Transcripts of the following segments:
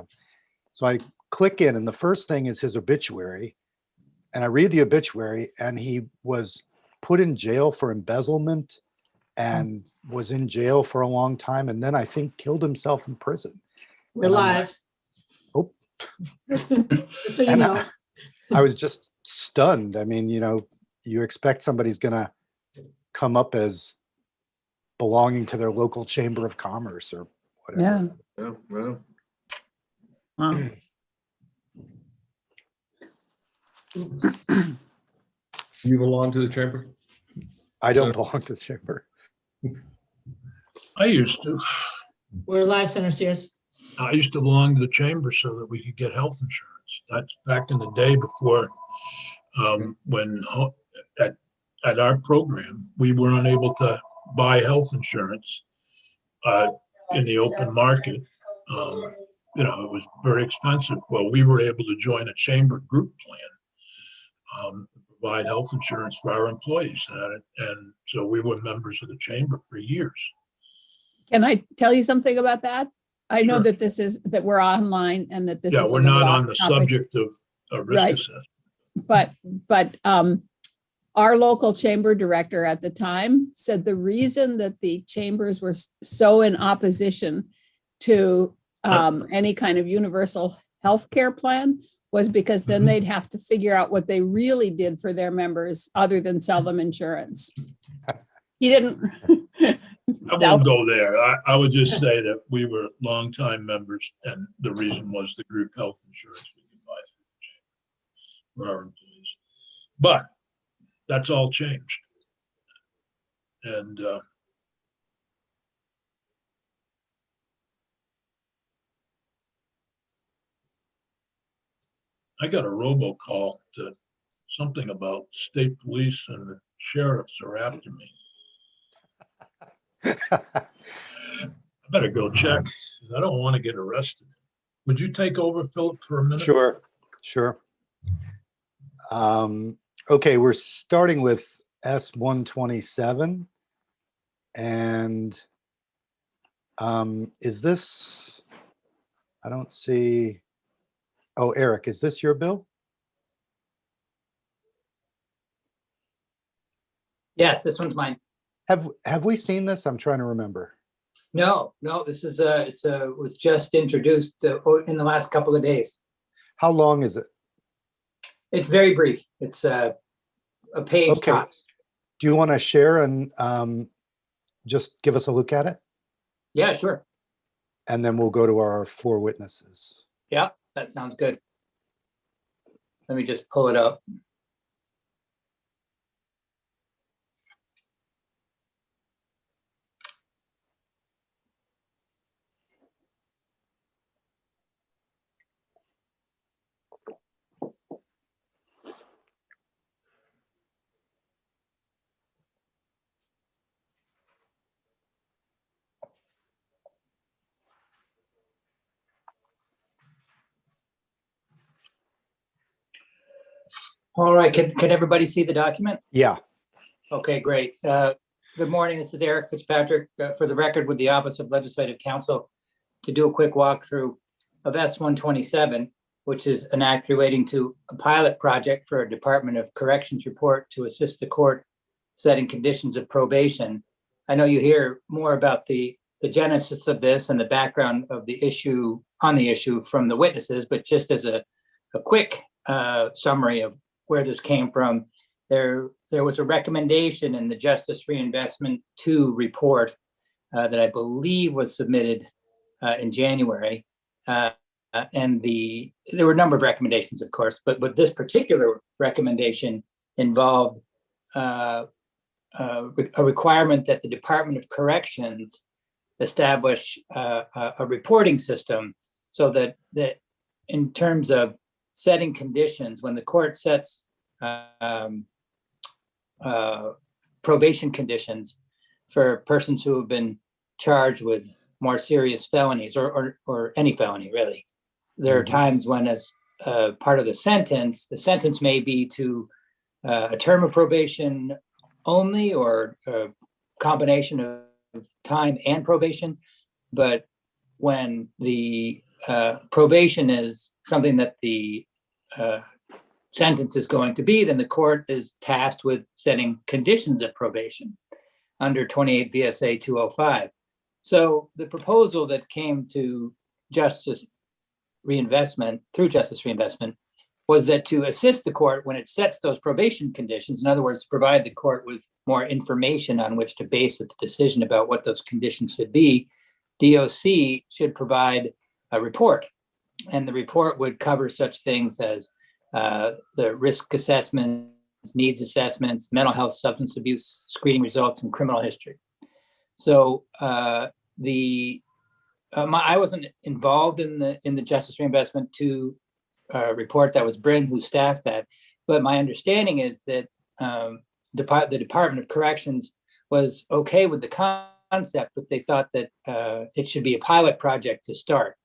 him. So I click in, and the first thing is his obituary. And I read the obituary, and he was put in jail for embezzlement and was in jail for a long time. And then I think killed himself in prison. We're live. Oh, So you and know. I was just stunned. I mean, you expect somebody's going to come up as belonging to their local chamber of commerce or whatever. Yeah. Well, Wow. Oops. you belong to the chamber? I don't belong to the chamber. I used to. We're live, Senator Sears. I used to belong to the chamber so that we could get health insurance. That's back in the day before, when at our program, we were unable to buy health insurance in the open market. It was very expensive. Well, we were able to join a chamber group plan, provide health insurance for our employees. And so we were members of the chamber for years. Can I tell you something about that? I know Sure. that we're online and that this Yeah, is. we're not on the subject of risk Right. assessment. But our local chamber director at the time said the reason that the chambers were so in opposition to any kind of universal health care plan was because then they'd have to figure out what they really did for their members other than sell them insurance. He didn't. I won't go there. I would just say that we were longtime members, and the reason was the group health insurance we could buy for our employees. But that's all changed. And I got a robocall to something about state police and the sheriffs are after me. I better go check. I don't want to get arrested. Would you take over, Philip, for a minute? Sure. Okay, we're starting with S-127. And is this, I don't see, oh, Eric, is this your bill? Yes, this one's mine. Have we seen this? I'm trying to remember. No, this is was just introduced in the last couple of days. How long is it? It's very brief. It's a page Okay. tops. Do you want to share and just give us a look at it? Yeah, sure. And then we'll go to our 4 witnesses. Yeah, that sounds good. Let me just pull it up. All right, can everybody see the document? Yeah. Okay, great. Good morning, this is Eric Fitzpatrick, for the record with the Office of Legislative Counsel, to do a quick walkthrough of S-127, which is an act relating to a pilot project for a Department of Corrections report to assist the court setting conditions of probation. I know you hear more about the genesis of this and the background of the issue from the witnesses, but just as a quick summary of where this came from, there was a recommendation in the Justice Reinvestment 2 report that I believe was submitted in January. And there were a number of recommendations, of course, but this particular recommendation involved a requirement that the Department of Corrections establish a reporting system so that in terms of setting conditions, when the court sets probation conditions for persons who have been charged with more serious felonies or any felony, really. There are times when, as part of the sentence may be to a term of probation only or a combination of time and probation. But when the probation is something that the sentence is going to be, then the court is tasked with setting conditions of probation under 28 VSA 205. So the proposal that came to Justice Reinvestment, through Justice Reinvestment, was that to assist the court when it sets those probation conditions, in other words, to provide the court with more information on which to base its decision about what those conditions should be, DOC should provide a report. And the report would cover such things as the risk assessments, needs assessments, mental health, substance abuse screening results, and criminal history. So I wasn't involved in the Justice Reinvestment 2 report. That was Bryn who staffed that. But my understanding is that the Department of Corrections was okay with the concept, but they thought that it should be a pilot project to start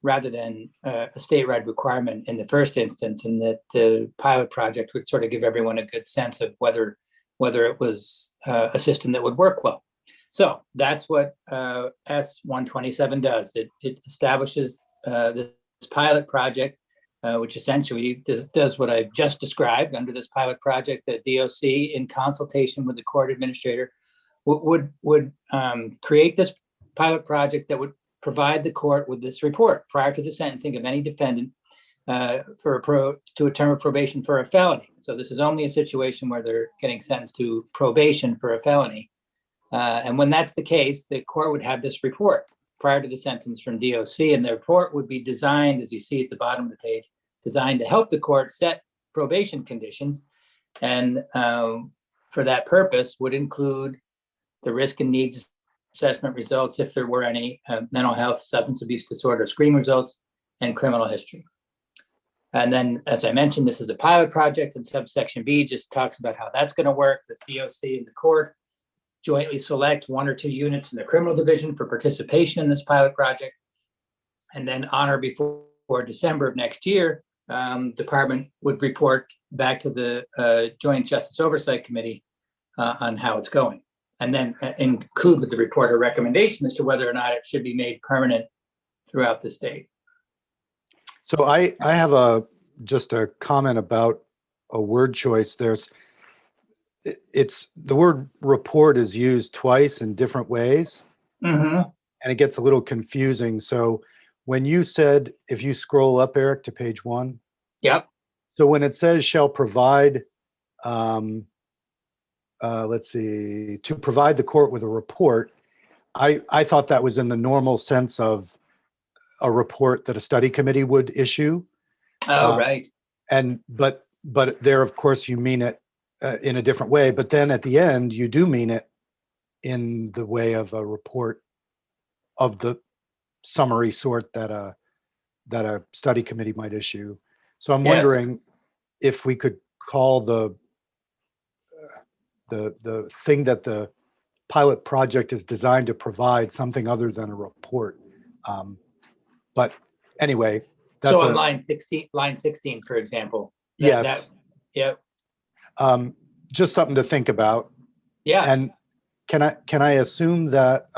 rather than a statewide requirement in the first instance, and that the pilot project would sort of give everyone a good sense of whether it was a system that would work well. So that's what S127 does. It establishes this pilot project, which essentially does what I've just described. Under this pilot project, the DOC, in consultation with the court administrator, would create this pilot project that would provide the court with this report prior to the sentencing of any defendant to a term of probation for a felony. So this is only a situation where they're getting sentenced to probation for a felony. And when that's the case, the court would have this report prior to the sentence from DOC, and the report would be designed, as you see at the bottom of the page, designed to help the court set probation conditions. And for that purpose would include the risk and needs assessment results, if there were any, mental health, substance abuse disorder screening results, and criminal history. And then, as I mentioned, this is a pilot project, and subsection B just talks about how that's going to work. The DOC and the court jointly select 1 or 2 units in the criminal division for participation in this pilot project. And then on or before December of next year, department would report back to the Joint Justice Oversight Committee on how it's going. And then include with the report a recommendation as to whether or not it should be made permanent throughout the state. So I have just a comment about a word choice. It's the word report is used twice in different ways, and it gets a little confusing. So when you said, if you scroll up, Eric, to page 1. Yep. So when it says shall provide, let's see, to provide the court with a report, I thought that was in the normal sense of a report that a study committee would issue. Oh, right. But there, of course, you mean it in a different way. But then at the end, you do mean it in the way of a report of the summary sort that a study committee might issue. So I'm wondering if we could call the thing that the pilot project is designed to provide something other than a report. But anyway, that's so on line 16, for example. Yes. Yep. Just something to think about. Yeah. And can I assume that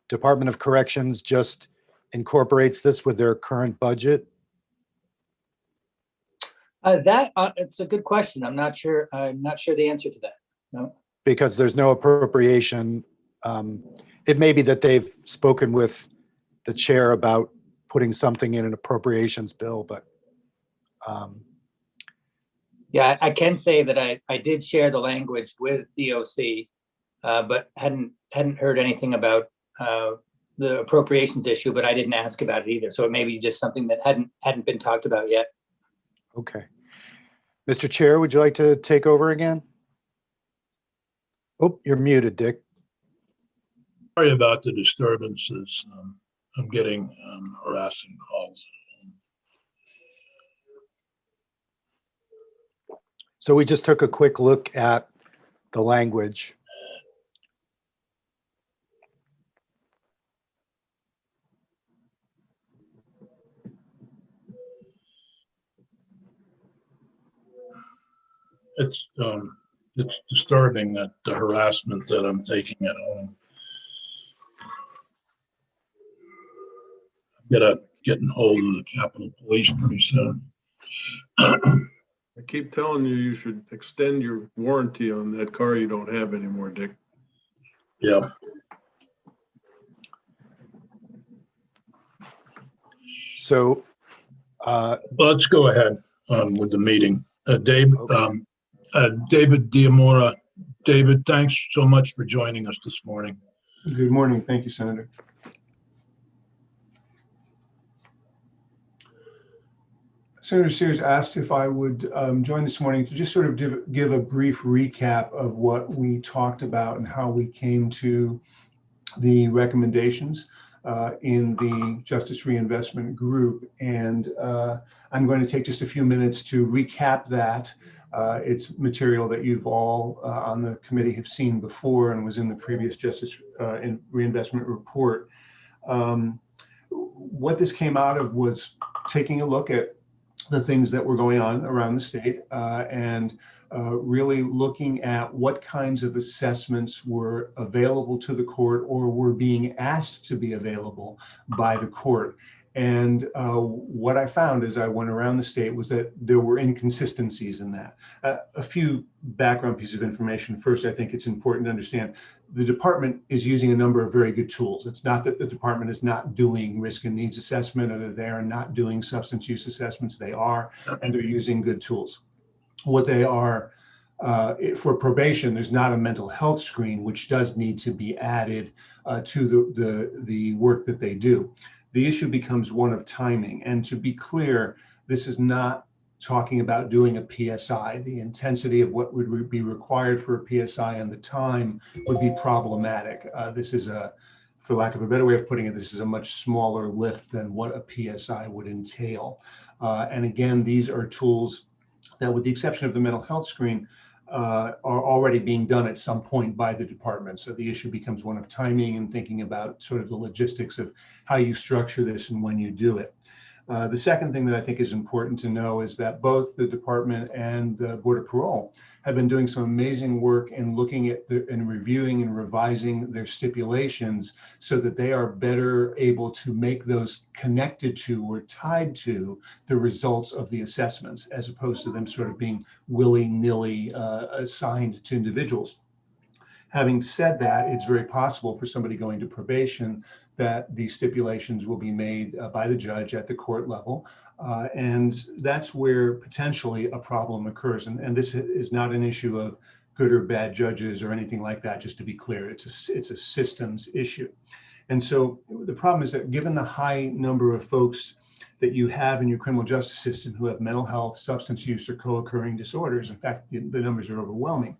Department of Corrections just incorporates this with their current budget? It's a good question. I'm not sure the answer to that. No. Because there's no appropriation. It may be that they've spoken with the chair about putting something in an appropriations bill, but yeah, I can say that I did share the language with DOC, but hadn't heard anything about the appropriations issue, but I didn't ask about it either. So it may be just something that hadn't been talked about yet. okay. Mr. Chair, would you like to take over again? Oh, you're muted, Dick. Sorry about the disturbances. I'm getting harassing calls. So we just took a quick look at the language. It's disturbing that the harassment that I'm taking at home. I've got a getting hold of the Capitol Police pretty soon. I keep telling you, you should extend your warranty on that car you don't have anymore, Dick. Yeah. So, Let's go ahead with the meeting. David Diamora. David, thanks so much for joining us this morning. Good morning. Thank you, Senator. Senator Sears asked if I would join this morning to just sort of give a brief recap of what we talked about and how we came to the recommendations in the Justice Reinvestment Group. And I'm going to take just a few minutes to recap that. It's material that you've all on the committee have seen before and was in the previous Justice Reinvestment Report. What this came out of was taking a look at the things that were going on around the state and really looking at what kinds of assessments were available to the court or were being asked to be available by the court. And what I found as I went around the state was that there were inconsistencies in that. A few background pieces of information. First, I think it's important to understand the department is using a number of very good tools. It's not that the department is not doing risk and needs assessment or that they are not doing substance use assessments. They are, and they're using good tools. What they are, for probation, there's not a mental health screen, which does need to be added to the work that they do. The issue becomes one of timing. And to be clear, this is not talking about doing a PSI. The intensity of what would be required for a PSI and the time would be problematic. This is for lack of a better way of putting it, this is a much smaller lift than what a PSI would entail. And again, these are tools that, with the exception of the mental health screen, are already being done at some point by the department. So the issue becomes one of timing and thinking about sort of the logistics of how you structure this and when you do it. The second thing that I think is important to know is that both the department and the Board of Parole have been doing some amazing work in looking at and reviewing and revising their stipulations so that they are better able to make those connected to or tied to the results of the assessments, as opposed to them sort of being willy-nilly assigned to individuals. Having said that, it's very possible for somebody going to probation that these stipulations will be made by the judge at the court level. And that's where potentially a problem occurs. And this is not an issue of good or bad judges or anything like that, just to be clear. It's a systems issue. And so the problem is that given the high number of folks that you have in your criminal justice system who have mental health, substance use, or co-occurring disorders, in fact, the numbers are overwhelming.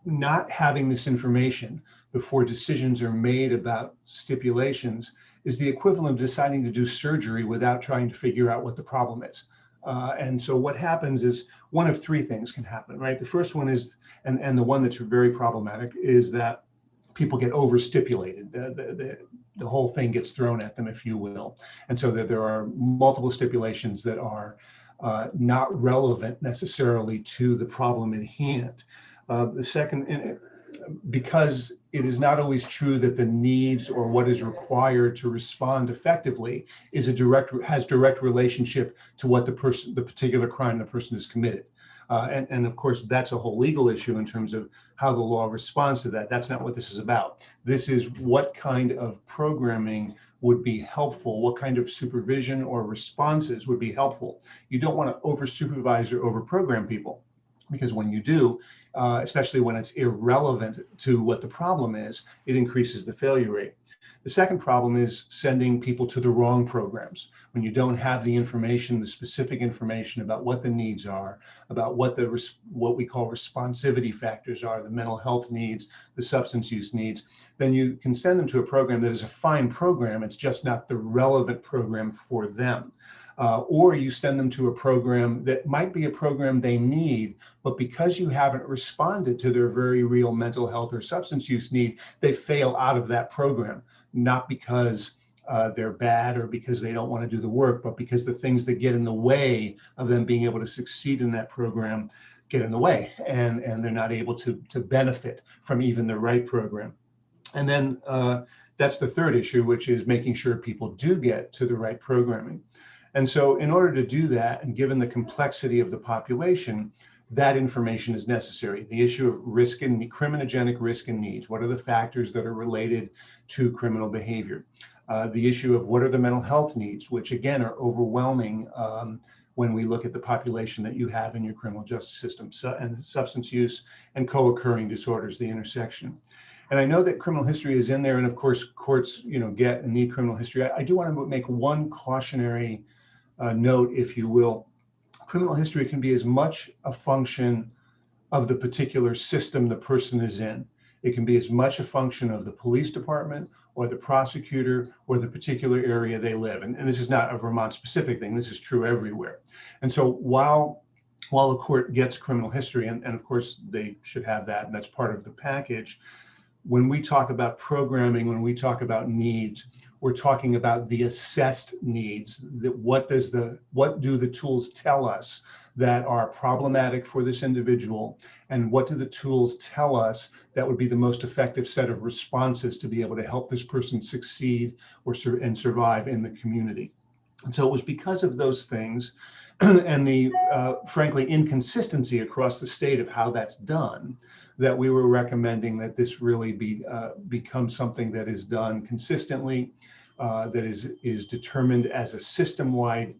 Not having this information before decisions are made about stipulations is the equivalent of deciding to do surgery without trying to figure out what the problem is. And so what happens is one of three things can happen, right? The first one is, and the one that's very problematic, is that people get overstipulated. The whole thing gets thrown at them, if you will. And so that there are multiple stipulations that are not relevant necessarily to the problem at hand. The second, because it is not always true that the needs or what is required to respond effectively has direct relationship to what the particular crime the person has committed. And of course, that's a whole legal issue in terms of how the law responds to that. That's not what this is about. This is what kind of programming would be helpful, what kind of supervision or responses would be helpful. You don't want to over supervise or over program people, because when you do, especially when it's irrelevant to what the problem is, it increases the failure rate. The second problem is sending people to the wrong programs. When you don't have the information, the specific information about what the needs are, about what we call responsivity factors are, the mental health needs, the substance use needs, then you can send them to a program that is a fine program. It's just not the relevant program for them. Or you send them to a program that might be a program they need, but because you haven't responded to their very real mental health or substance use need, they fail out of that program, not because they're bad or because they don't want to do the work, but because the things that get in the way of them being able to succeed in that program get in the way, and they're not able to benefit from even the right program. And then that's the third issue, which is making sure people do get to the right programming. And so in order to do that, and given the complexity of the population, that information is necessary. The issue of risk and criminogenic risk and needs. What are the factors that are related to criminal behavior? The issue of what are the mental health needs, which again are overwhelming when we look at the population that you have in your criminal justice system, and substance use and co-occurring disorders, the intersection. And I know that criminal history is in there, and of course courts, get and need criminal history. I do want to make one cautionary note, if you will. Criminal history can be as much a function of the particular system the person is in. It can be as much a function of the police department or the prosecutor or the particular area they live in. And this is not a Vermont specific thing. This is true everywhere. And so while a court gets criminal history, and of course they should have that, and that's part of the package, when we talk about programming, when we talk about needs, we're talking about the assessed needs. That what do the tools tell us that are problematic for this individual, and what do the tools tell us that would be the most effective set of responses to be able to help this person succeed and survive in the community. And so it was because of those things and the frankly inconsistency across the state of how that's done, that we were recommending that this really become something that is done consistently, that is determined as a system-wide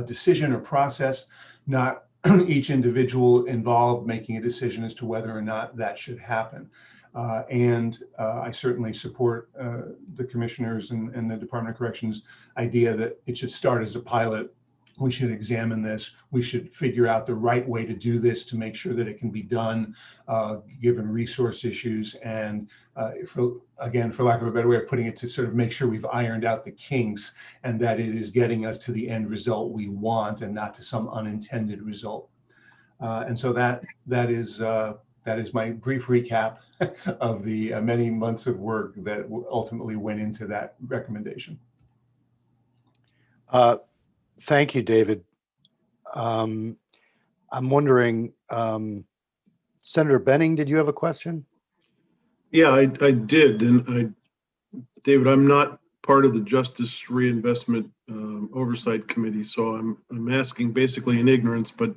decision or process, not each individual involved making a decision as to whether or not that should happen. And I certainly support the commissioners and the Department of Corrections idea that it should start as a pilot. We should examine this. We should figure out the right way to do this to make sure that it can be done, given resource issues. And for lack of a better way of putting it, to sort of make sure we've ironed out the kinks and that it is getting us to the end result we want and not to some unintended result. And so that is my brief recap of the many months of work that ultimately went into that recommendation. Thank you, David. I'm wondering, Senator Benning, did you have a question? Yeah, I did. And David, I'm not part of the Justice Reinvestment Oversight Committee, so I'm asking basically in ignorance, but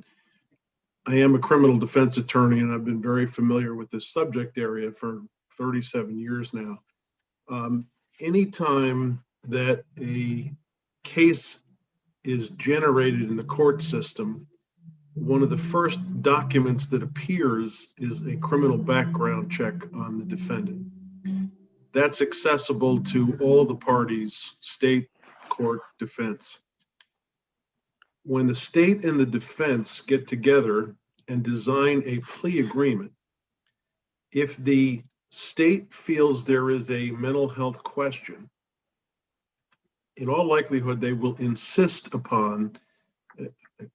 I am a criminal defense attorney and I've been very familiar with this subject area for 37 years now. Anytime that a case is generated in the court system, one of the first documents that appears is a criminal background check on the defendant. That's accessible to all the parties, state, court, defense. When the state and the defense get together and design a plea agreement, if the state feels there is a mental health question, in all likelihood, they will insist upon, let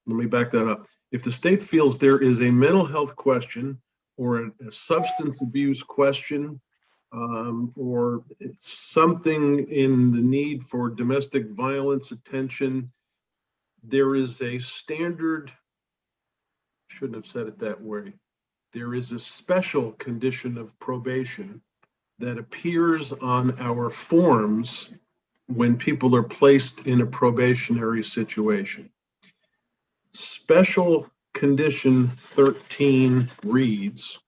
me back that up. If the state feels there is a mental health question or a substance abuse question, or something in the need for domestic violence attention, there is a standard, shouldn't have said it that way. There is a special condition of probation that appears on our forms when people are placed in a probationary situation. Special condition 13 reads,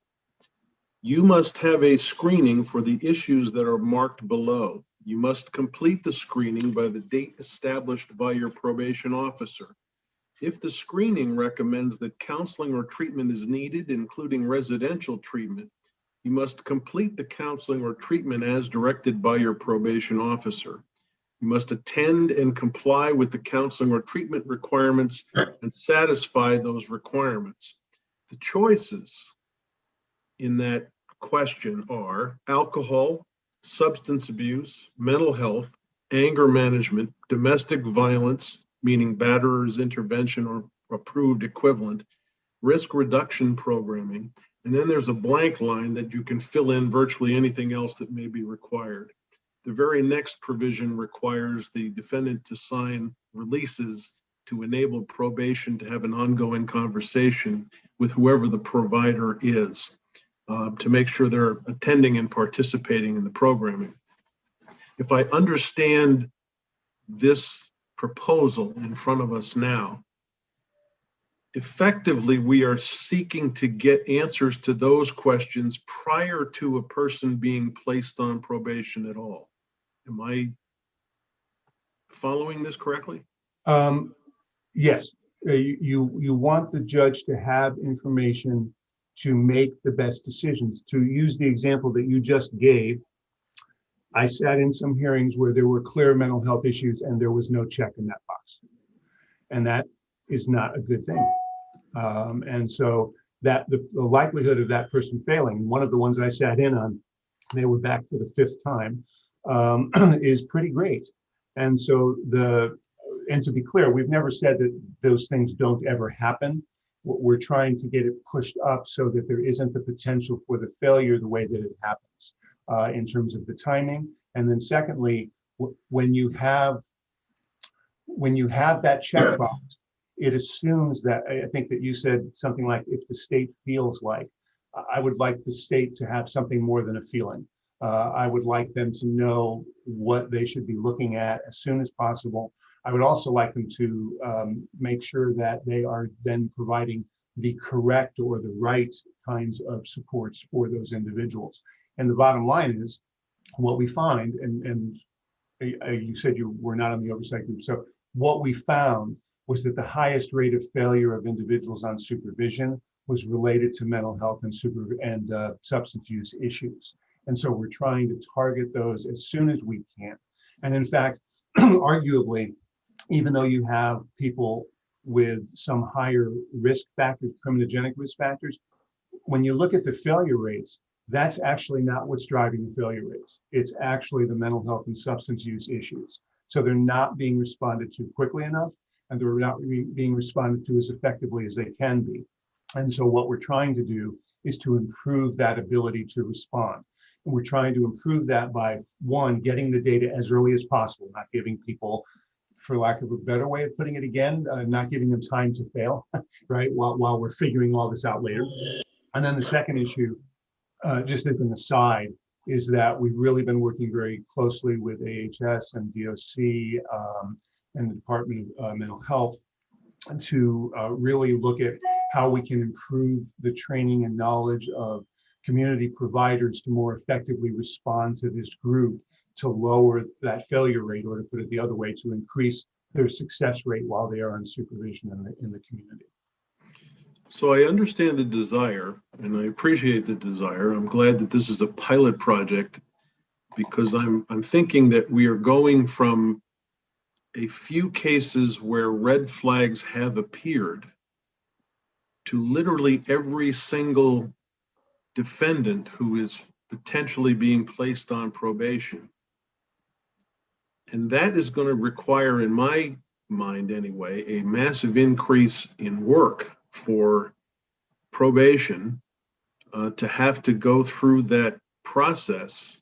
you must have a screening for the issues that are marked below. You must complete the screening by the date established by your probation officer. If the screening recommends that counseling or treatment is needed, including residential treatment, you must complete the counseling or treatment as directed by your probation officer. You must attend and comply with the counseling or treatment requirements and satisfy those requirements. The choices in that question are alcohol, substance abuse, mental health, anger management, domestic violence, meaning batterer's intervention or approved equivalent, risk reduction programming, and then there's a blank line that you can fill in virtually anything else that may be required. The very next provision requires the defendant to sign releases to enable probation to have an ongoing conversation with whoever the provider is, to make sure they're attending and participating in the programming. if I understand this proposal in front of us now, effectively, we are seeking to get answers to those questions prior to a person being placed on probation at all. Am I following this correctly? Yes, you want the judge to have information to make the best decisions. To use the example that you just gave, I sat in some hearings where there were clear mental health issues and there was no check in that box. And that is not a good thing. And so that the likelihood of that person failing, one of the ones I sat in on, they were back for the 5th time, is pretty great. And so and to be clear, we've never said that those things don't ever happen. We're trying to get it pushed up so that there isn't the potential for the failure the way that it happens in terms of the timing. And then secondly, when you have that checkbox, it assumes that, I think that you said something like, if the state feels like, I would like the state to have something more than a feeling. I would like them to know what they should be looking at as soon as possible. I would also like them to make sure that they are then providing the correct or the right kinds of supports for those individuals. And the bottom line is, what we find, and you said you were not on the oversight group, so what we found was that the highest rate of failure of individuals on supervision was related to mental health and substance use issues. And so we're trying to target those as soon as we can. And in fact, arguably, even though you have people with some higher risk factors, criminogenic risk factors, when you look at the failure rates, that's actually not what's driving the failure rates. It's actually the mental health and substance use issues. So they're not being responded to quickly enough, and they're not being responded to as effectively as they can be. And so what we're trying to do is to improve that ability to respond. And we're trying to improve that by, one, getting the data as early as possible, not giving people, for lack of a better way of putting it again, not giving them time to fail, right, while we're figuring all this out later. And then the second issue, just as an aside, is that we've really been working very closely with AHS and DOC and the Department of Mental Health to really look at how we can improve the training and knowledge of community providers to more effectively respond to this group, to lower that failure rate, or to put it the other way, to increase their success rate while they are on supervision in the community. So I understand the desire, and I appreciate the desire. I'm glad that this is a pilot project, because I'm thinking that we are going from a few cases where red flags have appeared to literally every single defendant who is potentially being placed on probation. And that is going to require, in my mind anyway, a massive increase in work for probation to have to go through that process.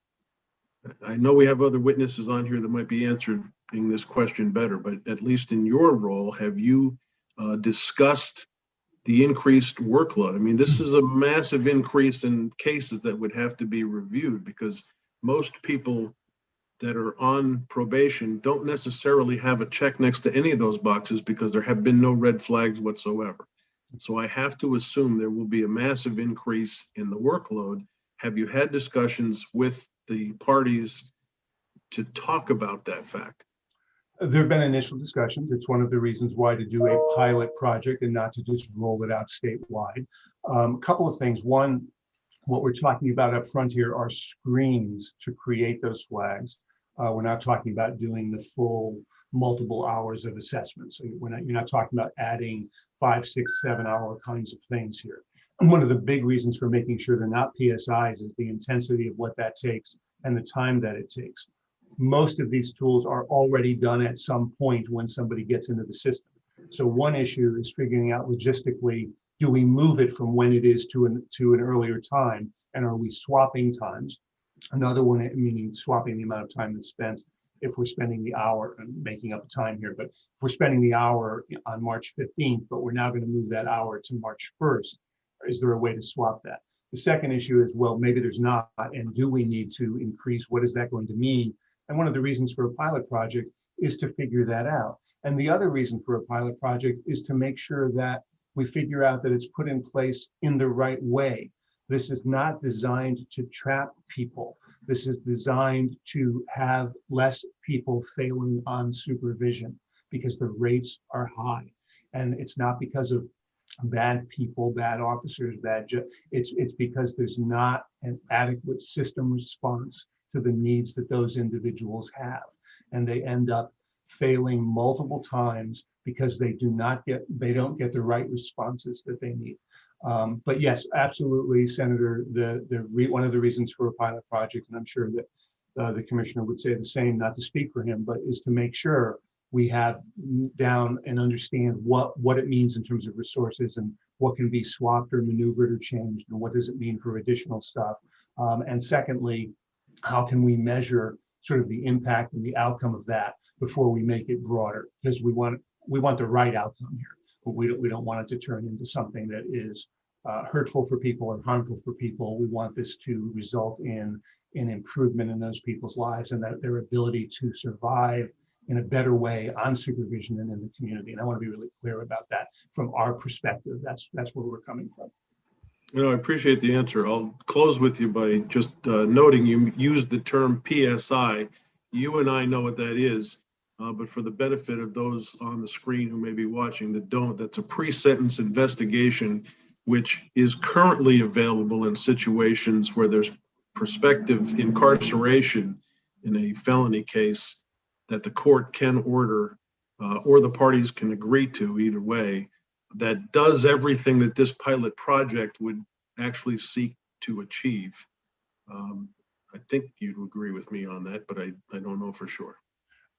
I know we have other witnesses on here that might be answering this question better, but at least in your role, have you discussed the increased workload? I mean, this is a massive increase in cases that would have to be reviewed, because most people that are on probation don't necessarily have a check next to any of those boxes because there have been no red flags whatsoever. So I have to assume there will be a massive increase in the workload. Have you had discussions with the parties to talk about that fact? There have been initial discussions. It's one of the reasons why to do a pilot project and not to just roll it out statewide. A couple of things. One, what we're talking about up front here are screens to create those flags. We're not talking about doing the full multiple hours of assessment. So you're not talking about adding 5, 6, 7 hour kinds of things here. And one of the big reasons for making sure they're not PSIs is the intensity of what that takes and the time that it takes. Most of these tools are already done at some point when somebody gets into the system. So one issue is figuring out logistically, do we move it from when it is to an earlier time, and are we swapping times? Another one, meaning swapping the amount of time that's spent. If we're spending the hour, and making up time here, but if we're spending the hour on March 15th, but we're now going to move that hour to March 1st, is there a way to swap that? The second issue is, well, maybe there's not, and do we need to increase? What is that going to mean And one of the reasons for a pilot project is to figure that out. And the other reason for a pilot project is to make sure that we figure out that it's put in place in the right way. This is not designed to trap people. This is designed to have less people failing on supervision because the rates are high. And it's not because of bad people, bad officers, it's because there's not an adequate system response to the needs that those individuals have. And they end up failing multiple times because they don't get the right responses that they need. But yes, absolutely, Senator, one of the reasons for a pilot project, and I'm sure that the commissioner would say the same, not to speak for him, but is to make sure we have down and understand what it means in terms of resources and what can be swapped or maneuvered or changed, and what does it mean for additional stuff. And secondly, how can we measure sort of the impact and the outcome of that before we make it broader? Because we want the right outcome here, but we don't want it to turn into something that is hurtful for people or harmful for people. We want this to result in an improvement in those people's lives and that their ability to survive in a better way on supervision and in the community. And I want to be really clear about that from our perspective. That's where we're coming from. I appreciate the answer. I'll close with you by just noting you used the term PSI. You and I know what that is, but for the benefit of those on the screen who may be watching that don't, that's a pre-sentence investigation, which is currently available in situations where there's prospective incarceration in a felony case that the court can order or the parties can agree to, either way, that does everything that this pilot project would actually seek to achieve. I think you'd agree with me on that, but I don't know for sure.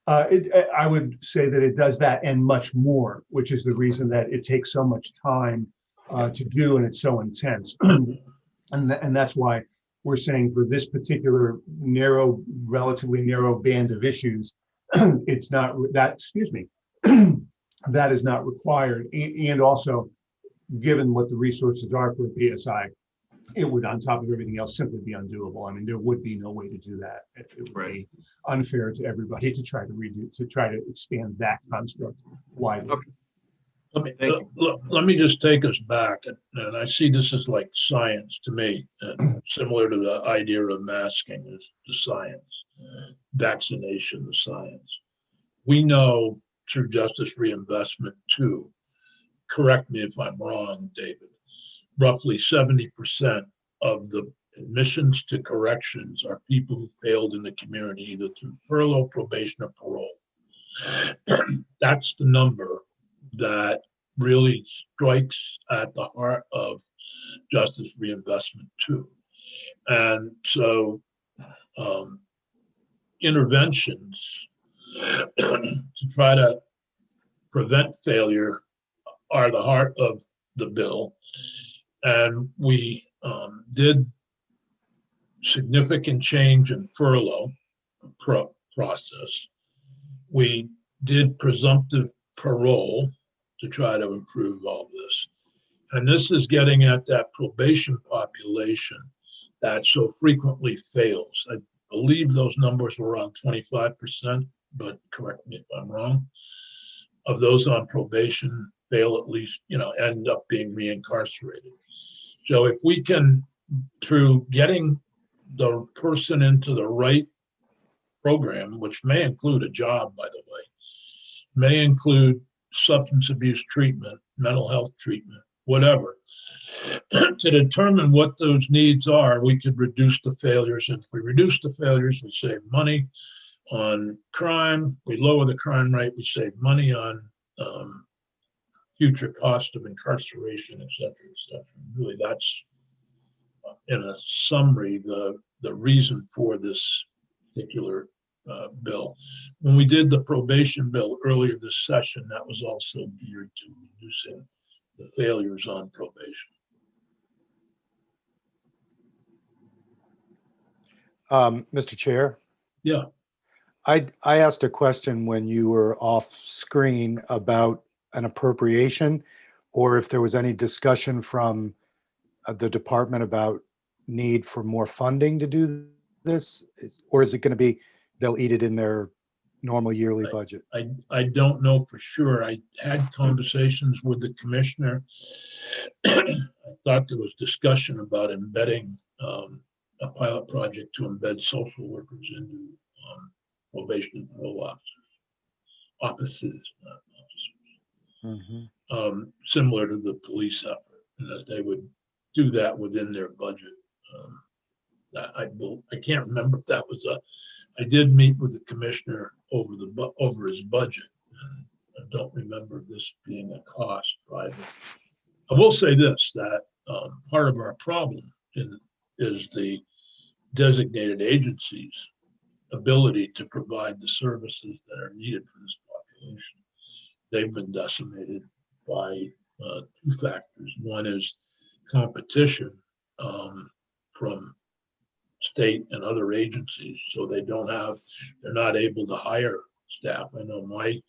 I would say that it does that and much more, which is the reason that it takes so much time to do, and it's so intense. And that's why we're saying for this particular relatively narrow band of issues, it's not that, excuse me, that is not required. And also, given what the resources are for a PSI, it would, on top of everything else, simply be undoable. I mean, there would be no way to do that. It would be unfair to everybody to try to expand that construct widely. Okay. Let me just take us back, and I see this as like science to me, similar to the idea of masking is the science, vaccination, the science. We know through Justice Reinvestment 2, correct me if I'm wrong, David, roughly 70% of the admissions to corrections are people who failed in the community, either through furlough, probation, or parole. That's the number that really strikes at the heart of Justice Reinvestment 2. And so interventions to try to prevent failure are the heart of the bill. And we did significant change in furlough process. We did presumptive parole to try to improve all this. And this is getting at that probation population that so frequently fails. I believe those numbers were around 25%, but correct me if I'm wrong, of those on probation fail at least, end up being reincarcerated. So if we can, through getting the person into the right program, which may include a job, by the way, may include substance abuse treatment, mental health treatment, whatever, to determine what those needs are, we could reduce the failures. And if we reduce the failures, we save money on crime, we lower the crime rate, we save money on future cost of incarceration, et cetera, et cetera. Really, that's, in a summary, the reason for this particular bill. When we did the probation bill earlier this session, that was also geared to reducing the failures on probation. Mr. Chair? Yeah. I asked a question when you were off screen about an appropriation, or if there was any discussion from the department about need for more funding to do this, or is it going to be they'll eat it in their normal yearly Right. budget. I don't know for sure. I had conversations with the commissioner. I thought there was discussion about embedding a pilot project to embed social workers into probation and parole offices, not officers, Mhm. similar to the police effort, and that they would do that within their budget. I can't remember if that was I did meet with the commissioner over his budget. And I don't remember this being a cost driver. I will say this, that part of our problem is the designated agencies' ability to provide the services that are needed for this population. They've been decimated by two factors. One is competition from state and other agencies, so they're not able to hire staff. I know my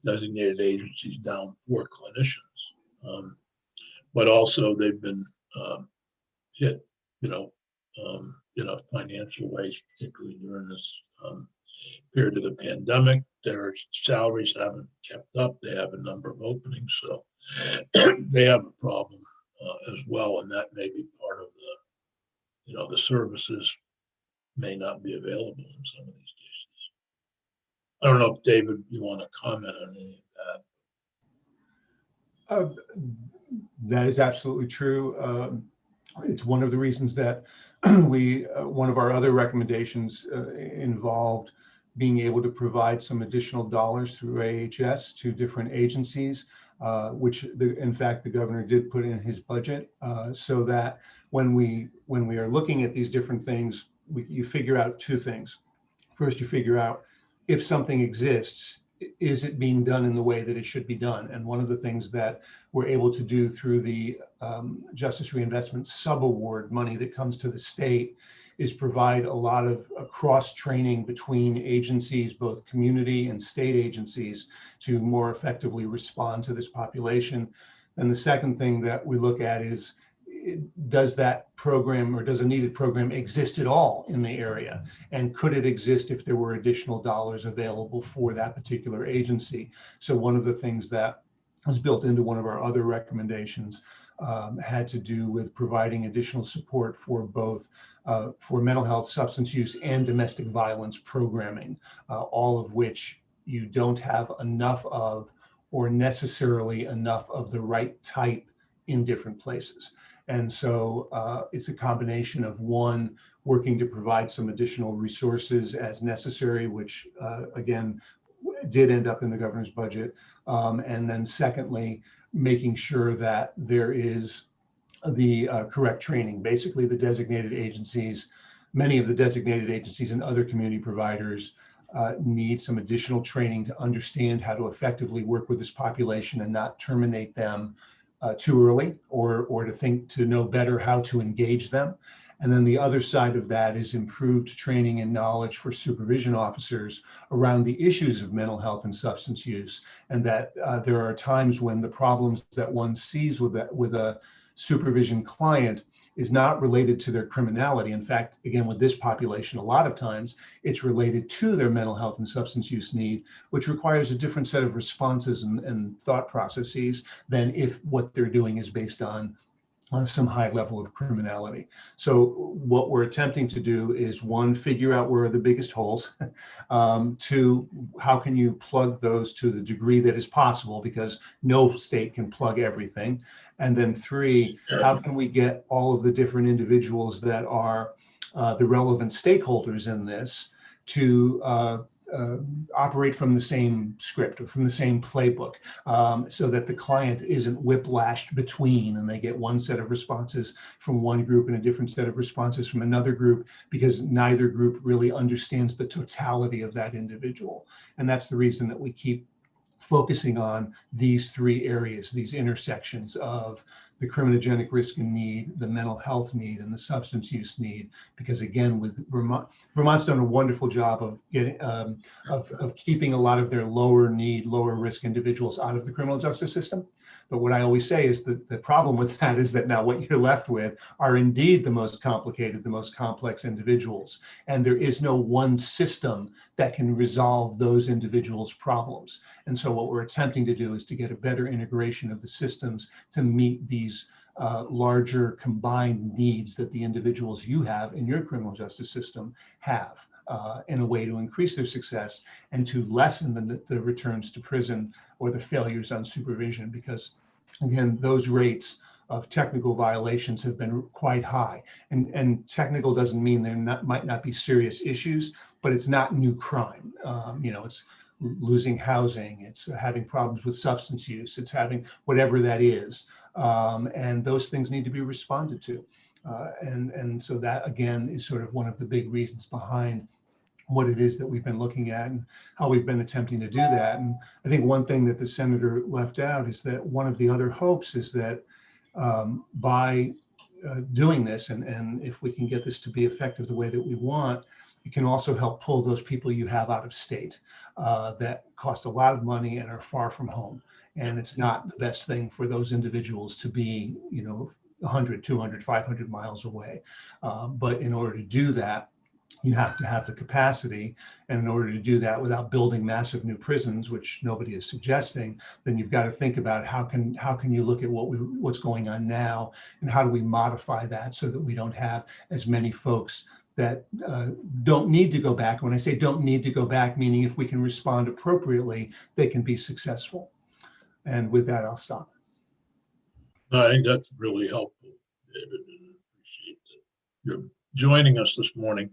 designated agency's down 4 clinicians, but also they've been hit, in a financial way, particularly during this period of the pandemic. Their salaries haven't kept up. They have a number of openings, so they have a problem as well, and that may be part of the services may not be available in some of these cases. I don't know if David, you want to comment on any of that. That is absolutely true. It's one of the reasons that one of our other recommendations involved being able to provide some additional dollars through AHS to different agencies, which in fact the governor did put in his budget, so that when we are looking at these different things, you figure out two things. First, you figure out if something exists, is it being done in the way that it should be done? And one of the things that we're able to do through the Justice Reinvestment Subaward money that comes to the state is provide a lot of cross-training between agencies, both community and state agencies, to more effectively respond to this population. And the second thing that we look at is, does that program or does a needed program exist at all in the area? And could it exist if there were additional dollars available for that particular agency? So one of the things that was built into one of our other recommendations had to do with providing additional support for both for mental health, substance use, and domestic violence programming, all of which you don't have enough of or necessarily enough of the right type in different places. And so it's a combination of, one, working to provide some additional resources as necessary, which again, did end up in the governor's budget. And then secondly, making sure that there is the correct training. Basically, the designated agencies, many of the designated agencies and other community providers need some additional training to understand how to effectively work with this population and not terminate them too early, or to know better how to engage them. And then the other side of that is improved training and knowledge for supervision officers around the issues of mental health and substance use. And that there are times when the problems that one sees with a supervision client is not related to their criminality. In fact, again, with this population, a lot of times it's related to their mental health and substance use need, which requires a different set of responses and thought processes than if what they're doing is based on some high level of criminality. So what we're attempting to do is, one, figure out where are the biggest holes. Two, how can you plug those to the degree that is possible, because no state can plug everything. And then three, how can we get all of the different individuals that are the relevant stakeholders in this to operate from the same script or from the same playbook, so that the client isn't whiplashed between and they get one set of responses from one group and a different set of responses from another group, because neither group really understands the totality of that individual. And that's the reason that we keep focusing on these three areas, these intersections of the criminogenic risk and need, the mental health need, and the substance use need. Because again, with Vermont's done a wonderful job of getting of keeping a lot of their lower need, lower risk individuals out of the criminal justice system. But what I always say is that the problem with that is that now what you're left with are indeed the most complicated, the most complex individuals. And there is no one system that can resolve those individuals' problems. And so what we're attempting to do is to get a better integration of the systems to meet these larger combined needs that the individuals you have in your criminal justice system have, in a way to increase their success and to lessen the returns to prison or the failures on supervision. Because again, those rates of technical violations have been quite high. And technical doesn't mean there might not be serious issues, but it's not new crime. It's losing housing, it's having problems with substance use, it's having whatever that is. And those things need to be responded to. And so that, again, is sort of one of the big reasons behind what it is that we've been looking at and how we've been attempting to do that. And I think one thing that the senator left out is that one of the other hopes is that by doing this, and if we can get this to be effective the way that we want, it can also help pull those people you have out of state that cost a lot of money and are far from home. And it's not the best thing for those individuals to be, 100, 200, 500 miles away. But in order to do that, you have to have the capacity. And in order to do that without building massive new prisons, which nobody is suggesting, then you've got to think about how can you look at what's going on now, and how do we modify that so that we don't have as many folks that don't need to go back. When I say don't need to go back, meaning if we can respond appropriately, they can be successful. And with that, I'll stop. I think that's really helpful, David, and I appreciate that you're joining us this morning.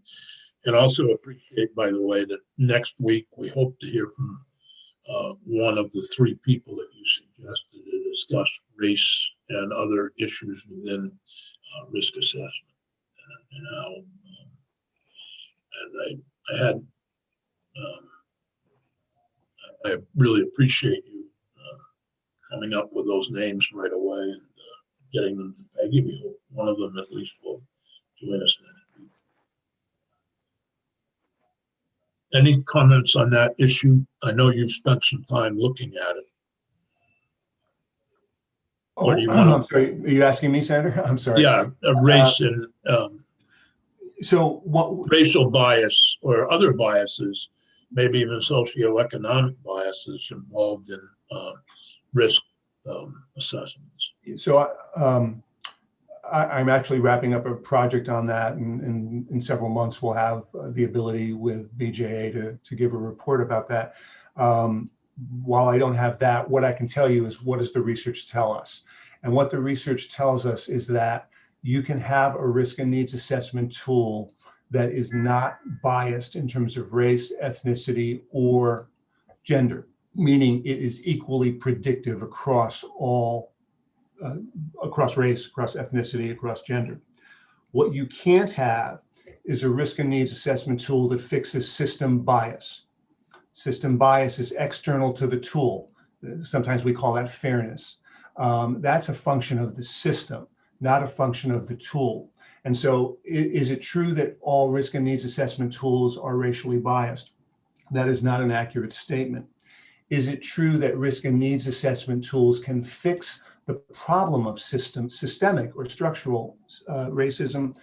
And also appreciate, by the way, that next week we hope to hear from one of the three people that you suggested to discuss race and other issues within risk assessment. I really appreciate you coming up with those names right away and getting them to Peggy. We hope one of them at least will join us next week. Any comments on that issue? I know you've spent some time looking at it. Or do you want to? I'm sorry, are you asking me, Senator? I'm sorry. Yeah, race and So what racial bias or other biases, maybe even socioeconomic biases involved in risk assessments. So I'm actually wrapping up a project on that, and in several months we'll have the ability with BJA to give a report about that. While I don't have that, what I can tell you is what does the research tell us? And what the research tells us is that you can have a risk and needs assessment tool that is not biased in terms of race, ethnicity, or gender, meaning it is equally predictive across all, across race, across ethnicity, across gender. What you can't have is a risk and needs assessment tool that fixes system bias. System bias is external to the tool. Sometimes we call that fairness. That's a function of the system, not a function of the tool. And so is it true that all risk and needs assessment tools are racially biased? That is not an accurate statement. Is it true that risk and needs assessment tools can fix the problem of systemic or structural racism?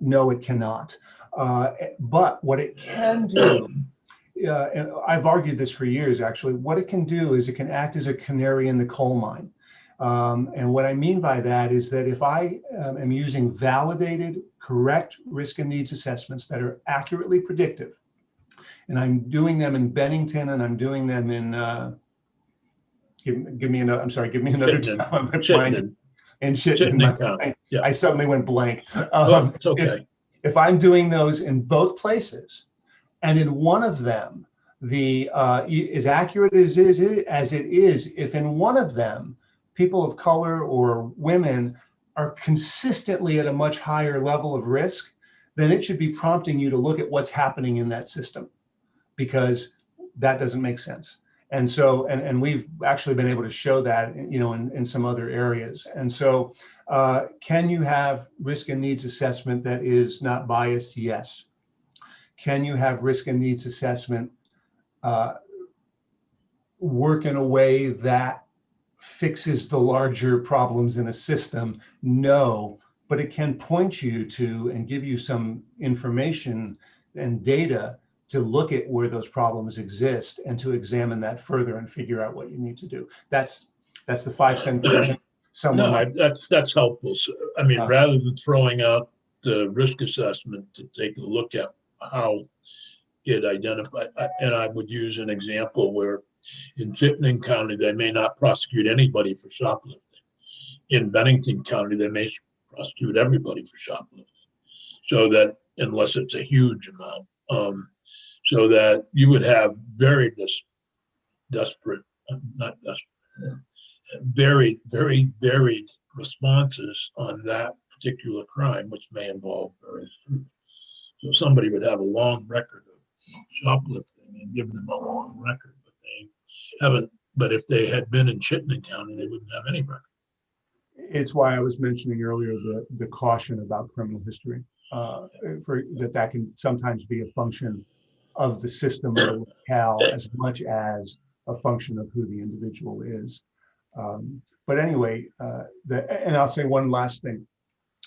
No, it cannot. But what it can do, and I've argued this for years actually, what it can do is it can act as a canary in the coal mine. And what I mean by that is that if I am using validated, correct risk and needs assessments that are accurately predictive, and I'm doing them in Bennington and I'm doing them in, give me another time. Chittenden. In Chittenden. Yeah. I suddenly went blank. It's okay. If I'm doing those in both places, and in one of them, the as accurate as it is, if in one of them, people of color or women are consistently at a much higher level of risk, then it should be prompting you to look at what's happening in that system, because that doesn't make sense. And so, and we've actually been able to show that, you know, in some other areas. And so, can you have risk and needs assessment that is not biased? Yes. Can you have risk and needs assessment work in a way that fixes the larger problems in a system? No, but it can point you to and give you some information and data to look at where those problems exist and to examine that further and figure out what you need to do. That's the 5-cent version. Someone No, might, that's helpful. So, I mean, Yeah. rather than throwing out the risk assessment, to take a look at how it identified, and I would use an example where in Chittenden County, they may not prosecute anybody for shoplifting. In Bennington County, they may prosecute everybody for shoplifting. So that, unless it's a huge amount, so that you would have very desperate, not desperate, very, very varied responses on that particular crime, which may involve various groups. So somebody would have a long record of shoplifting and give them a long record, but they haven't. But if they had been in Chittenden County, they wouldn't have any record. it's why I was mentioning earlier the caution about criminal history, for that can sometimes be a function of the system of the locale as much as a function of who the individual is. But anyway, and I'll say one last thing.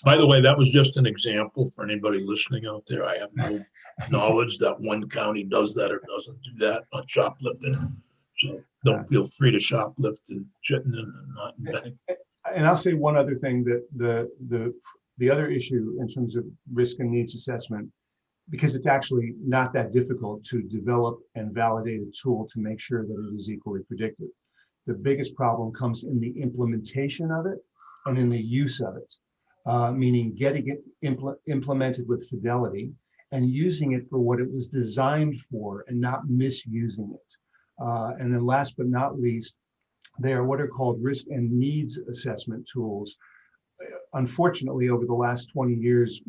By the way, that was just an example for anybody listening out there. I have no knowledge that one county does that or doesn't do that on shoplifting. So don't feel free to shoplift in Chittenden and not in Bennington. And I'll say one other thing, that the other issue in terms of risk and needs assessment, because it's actually not that difficult to develop and validate a tool to make sure that it is equally predictive. The biggest problem comes in the implementation of it and in the use of it, meaning getting it implemented with fidelity and using it for what it was designed for and not misusing it. And then last but not least, they are what are called risk and needs assessment tools. Unfortunately, over the last 20 years,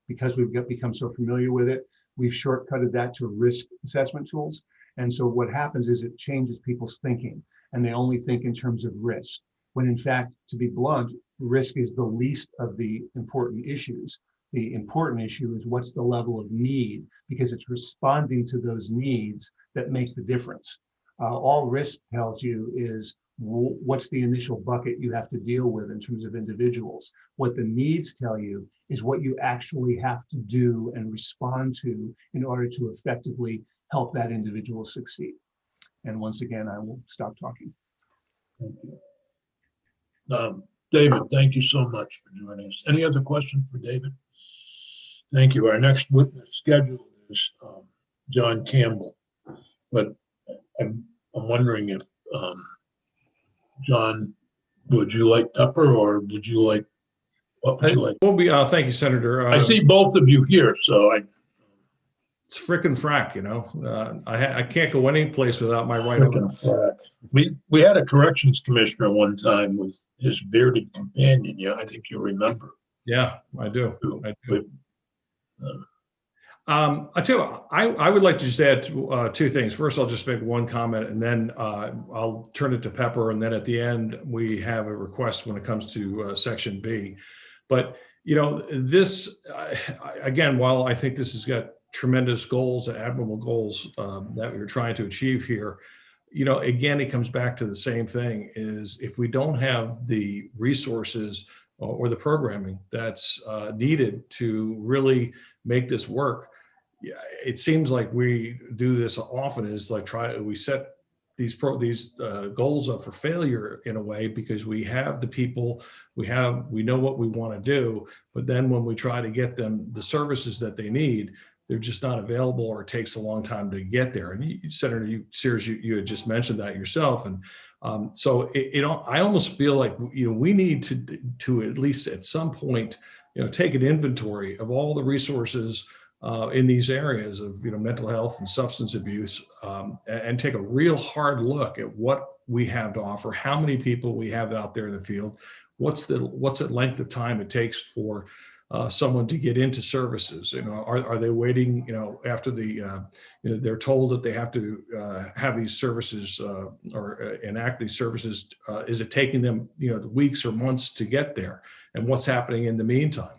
because we've become so familiar with it, we've shortcutted that to risk assessment tools. And so what happens is it changes people's thinking, and they only think in terms of risk, when in fact, to be blunt, risk is the least of the important issues. The important issue is what's the level of need, because it's responding to those needs that make the difference. All risk tells you is what's the initial bucket you have to deal with in terms of individuals. What the needs tell you is what you actually have to do and respond to in order to effectively help that individual succeed. And once again, I will stop talking. Thank you. David, thank you so much for joining us. Any other questions for David? Thank you. Our next witness scheduled is John Campbell, but I'm wondering if John, would you like Pepper or would you like, what would you like? We'll be, thank you, Senator. I see both of you here, so It's frickin' frack, you know. I can't go any place without my right arm. We had a corrections commissioner one time with his bearded companion. Yeah, I think you remember. Yeah, I do. I do. But, I tell you, I would like to just add two things. First, I'll just make one comment, and then I'll turn it to Pepper. And then at the end, we have a request when it comes to Section B. But you know, this again, while I think this has got tremendous goals, admirable goals that we're trying to achieve here, you know, again, it comes back to the same thing: is if we don't have the resources or the programming that's needed to really make this work. Yeah, it seems like we do this often, is like we set these goals up for failure in a way, because we have the people, we know what we want to do, but then when we try to get them the services that they need, they're just not available, or it takes a long time to get there. And Senator Sears, you had just mentioned that yourself, and so I almost feel like, you know, we need to at least at some point, you know, take an inventory of all the resources in these areas of, you know, mental health and substance abuse, and take a real hard look at what we have to offer, how many people we have out there in the field, what's the length of time it takes for someone to get into services? Are they waiting, after they're told that they have to have these services or enact these services? Is it taking them, weeks or months to get there? And what's happening in the meantime?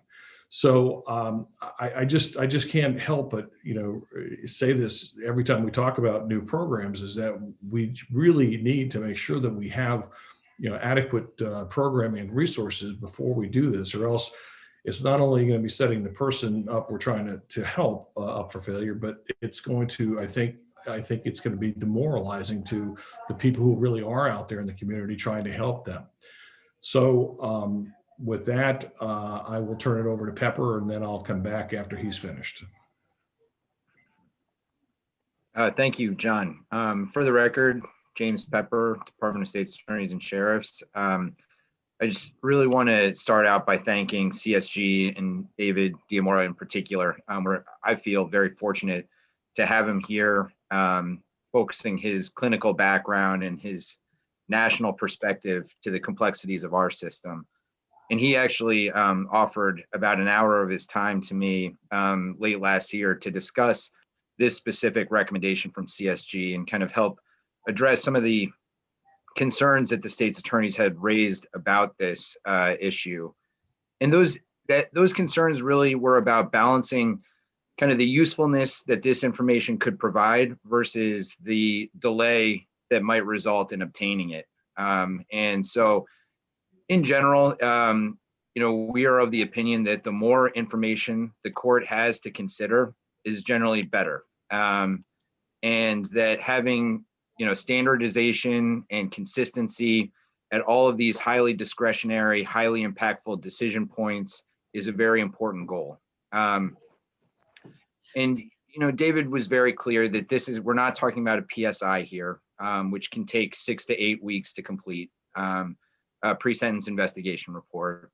So I just can't help but, say this every time we talk about new programs, is that we really need to make sure that we have, adequate programming and resources before we do this, or else it's not only going to be setting the person up we're trying to help up for failure, but it's going to, I think it's going to be demoralizing to the people who really are out there in the community trying to help them. So with that, I will turn it over to Pepper, and then I'll come back after he's finished. Thank you, John. For the record, James Pepper, Department of State's Attorneys and Sheriffs. I just really want to start out by thanking CSG and David Diamora in particular, where I feel very fortunate to have him here, focusing his clinical background and his national perspective to the complexities of our system. And he actually offered about an hour of his time to me late last year to discuss this specific recommendation from CSG and kind of help address some of the concerns that the state's attorneys had raised about this issue. And those concerns really were about balancing kind of the usefulness that this information could provide versus the delay that might result in obtaining it. And so in general, we are of the opinion that the more information the court has to consider is generally better. And that having, standardization and consistency at all of these highly discretionary, highly impactful decision points is a very important goal. And, David was very clear that we're not talking about a PSI here, which can take 6 to 8 weeks to complete. A pre-sentence investigation report.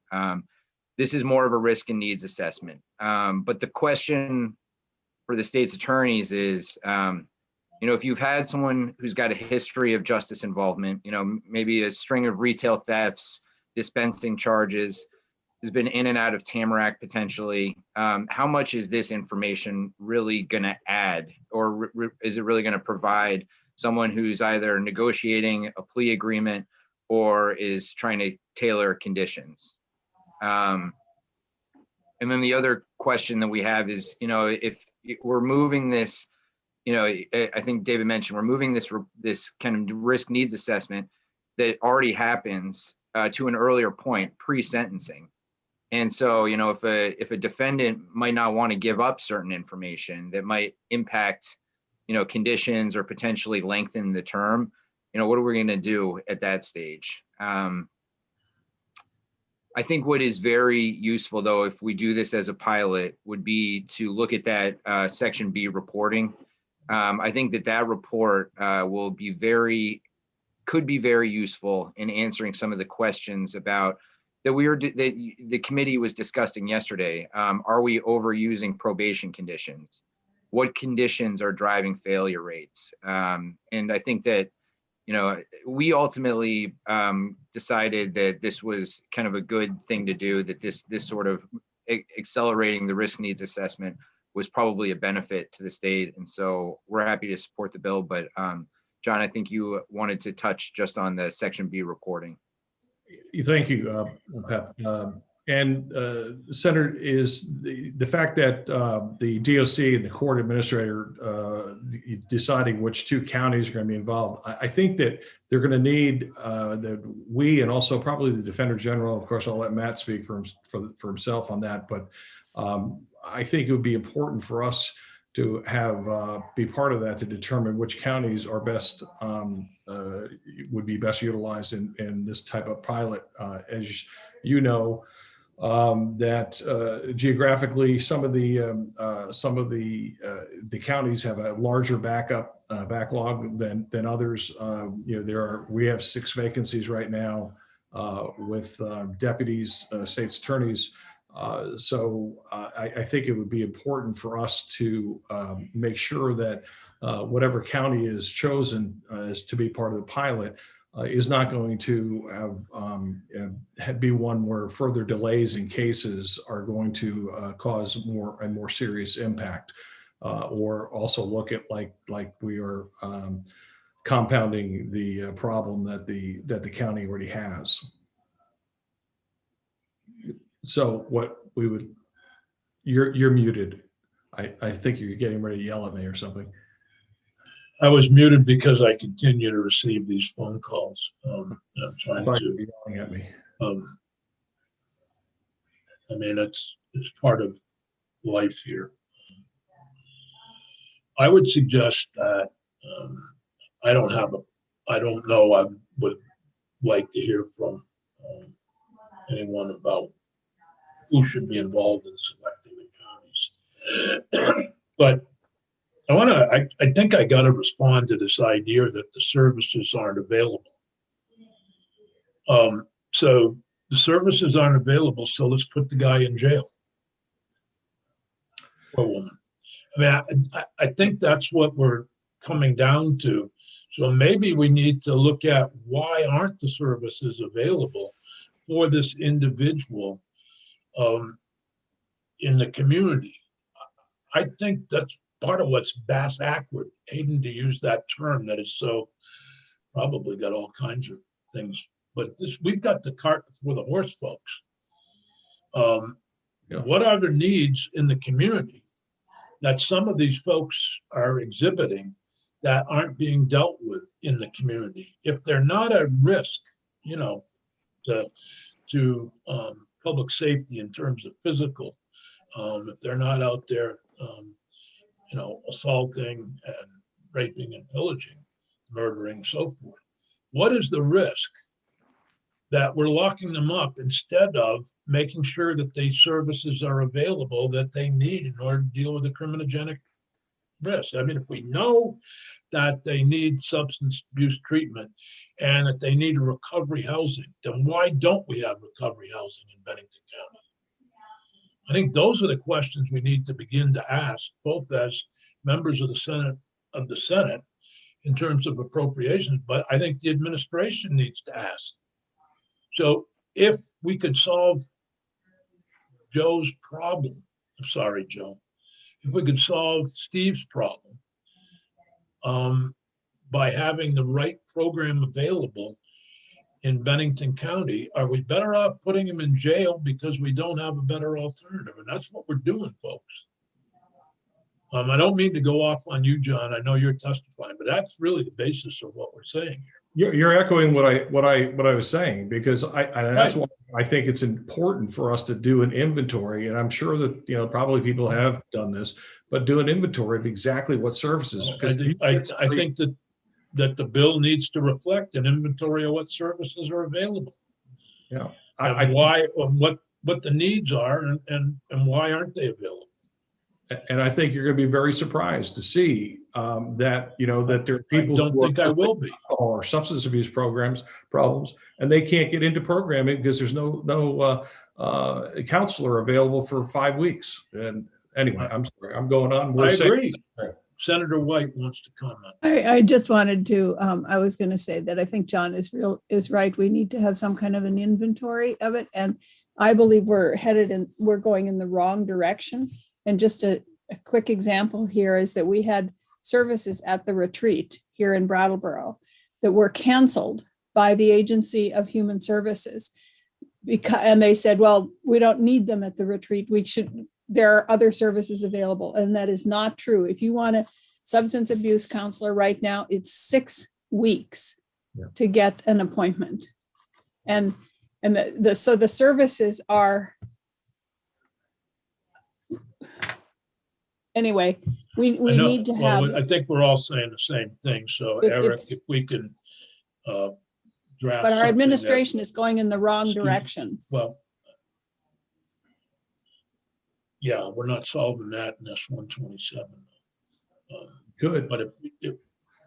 This is more of a risk and needs assessment. But the question for the state's attorneys is, if you've had someone who's got a history of justice involvement, maybe a string of retail thefts, dispensing charges, has been in and out of Tamarack potentially, how much is this information really going to add, or is it really going to provide someone who's either negotiating a plea agreement or is trying to tailor conditions? And then the other question that we have is, if we're moving this, I think David mentioned, we're moving this kind of risk needs assessment that already happens to an earlier point, pre-sentencing. And so, if a defendant might not want to give up certain information that might impact, conditions or potentially lengthen the term, what are we going to do at that stage? I think what is very useful, though, if we do this as a pilot, would be to look at that Section B reporting. I think that report could be very useful in answering some of the questions about that the committee was discussing yesterday. Are we overusing probation conditions? What conditions are driving failure rates? And I think that we ultimately decided that this was kind of a good thing to do, that this sort of accelerating the risk needs assessment was probably a benefit to the state. And so we're happy to support the bill. But John, I think you wanted to touch just on the Section B reporting. Thank you, Pep. And Senator, is the fact that the DOC and the court administrator deciding which 2 counties are going to be involved, I think that they're going to need that we, and also probably the Defender General, of course, I'll let Matt speak for himself on that, but I think it would be important for us to have be part of that to determine which counties are best would be best utilized in this type of pilot. As you know, that geographically some of the counties have a larger backlog than others. We have 6 vacancies right now with deputies, state's attorneys. So I think it would be important for us to make sure that whatever county is chosen as to be part of the pilot is not going to be one where further delays in cases are going to cause more serious impact, or also look at like we are compounding the problem that the county already has. So what we would, you're muted. I think you're getting ready to yell at me or something. I was muted because I continue to receive these phone calls. I'm I trying thought you to, were yelling at me. I mean, it's part of life here. I would suggest that I don't know, I would like to hear from anyone about who should be involved in selecting the counties. But I think I got to respond to this idea that the services aren't available. So the services aren't available, so let's put the guy in jail. Or woman. I mean, I think that's what we're coming down to. So maybe we need to look at why aren't the services available for this individual in the community. I think that's part of what's bass-backward, hating to use that term that is so probably got all kinds of things. But we've got the cart before the horse, folks. What are the needs in the community that some of these folks are exhibiting that aren't being dealt with in the community? If they're not at risk, to public safety in terms of physical, if they're not out there, assaulting and raping and pillaging, murdering, so forth, what is the risk that we're locking them up instead of making sure that these services are available that they need in order to deal with the criminogenic risk? I mean, if we know that they need substance abuse treatment and that they need recovery housing, then why don't we have recovery housing in Bennington County? I think those are the questions we need to begin to ask, both as members of the Senate in terms of appropriations, but I think the administration needs to ask. So if we could solve Joe's problem, I'm sorry, Joe, if we could solve Steve's problem by having the right program available in Bennington County, are we better off putting him in jail because we don't have a better alternative? And that's what we're doing, folks. I don't mean to go off on you, John. I know you're testifying, but that's really the basis of what we're saying here. You're echoing what I was saying, because that's why I think it's important for us to do an inventory, and I'm sure that probably people have done this, but do an inventory of exactly what services. I think that the bill needs to reflect an inventory of what services are available. Yeah, and what the needs are, and why aren't they available. And I think you're going to be very surprised to see that that there are people I don't think I will be, or substance abuse problems, and they can't get into programming because there's no counselor available for 5 weeks. And anyway, I'm sorry, I'm going on. I agree. Senator White wants to comment. I just wanted to, I was going to say that I think John is right. We need to have some kind of an inventory of it. And I believe we're going in the wrong direction. And just a quick example here is that we had services at the retreat here in Brattleboro that were canceled by the Agency of Human Services. And they said, well, we don't need them at the retreat. There are other services available. And that is not true. If you want a substance abuse counselor right now, it's 6 weeks to get an appointment. And so the services are, anyway, we need to have. I think we're all saying the same thing. So Eric, if we can draft. But our administration is going in the wrong direction. Well, yeah, we're not solving that in S-127. Good.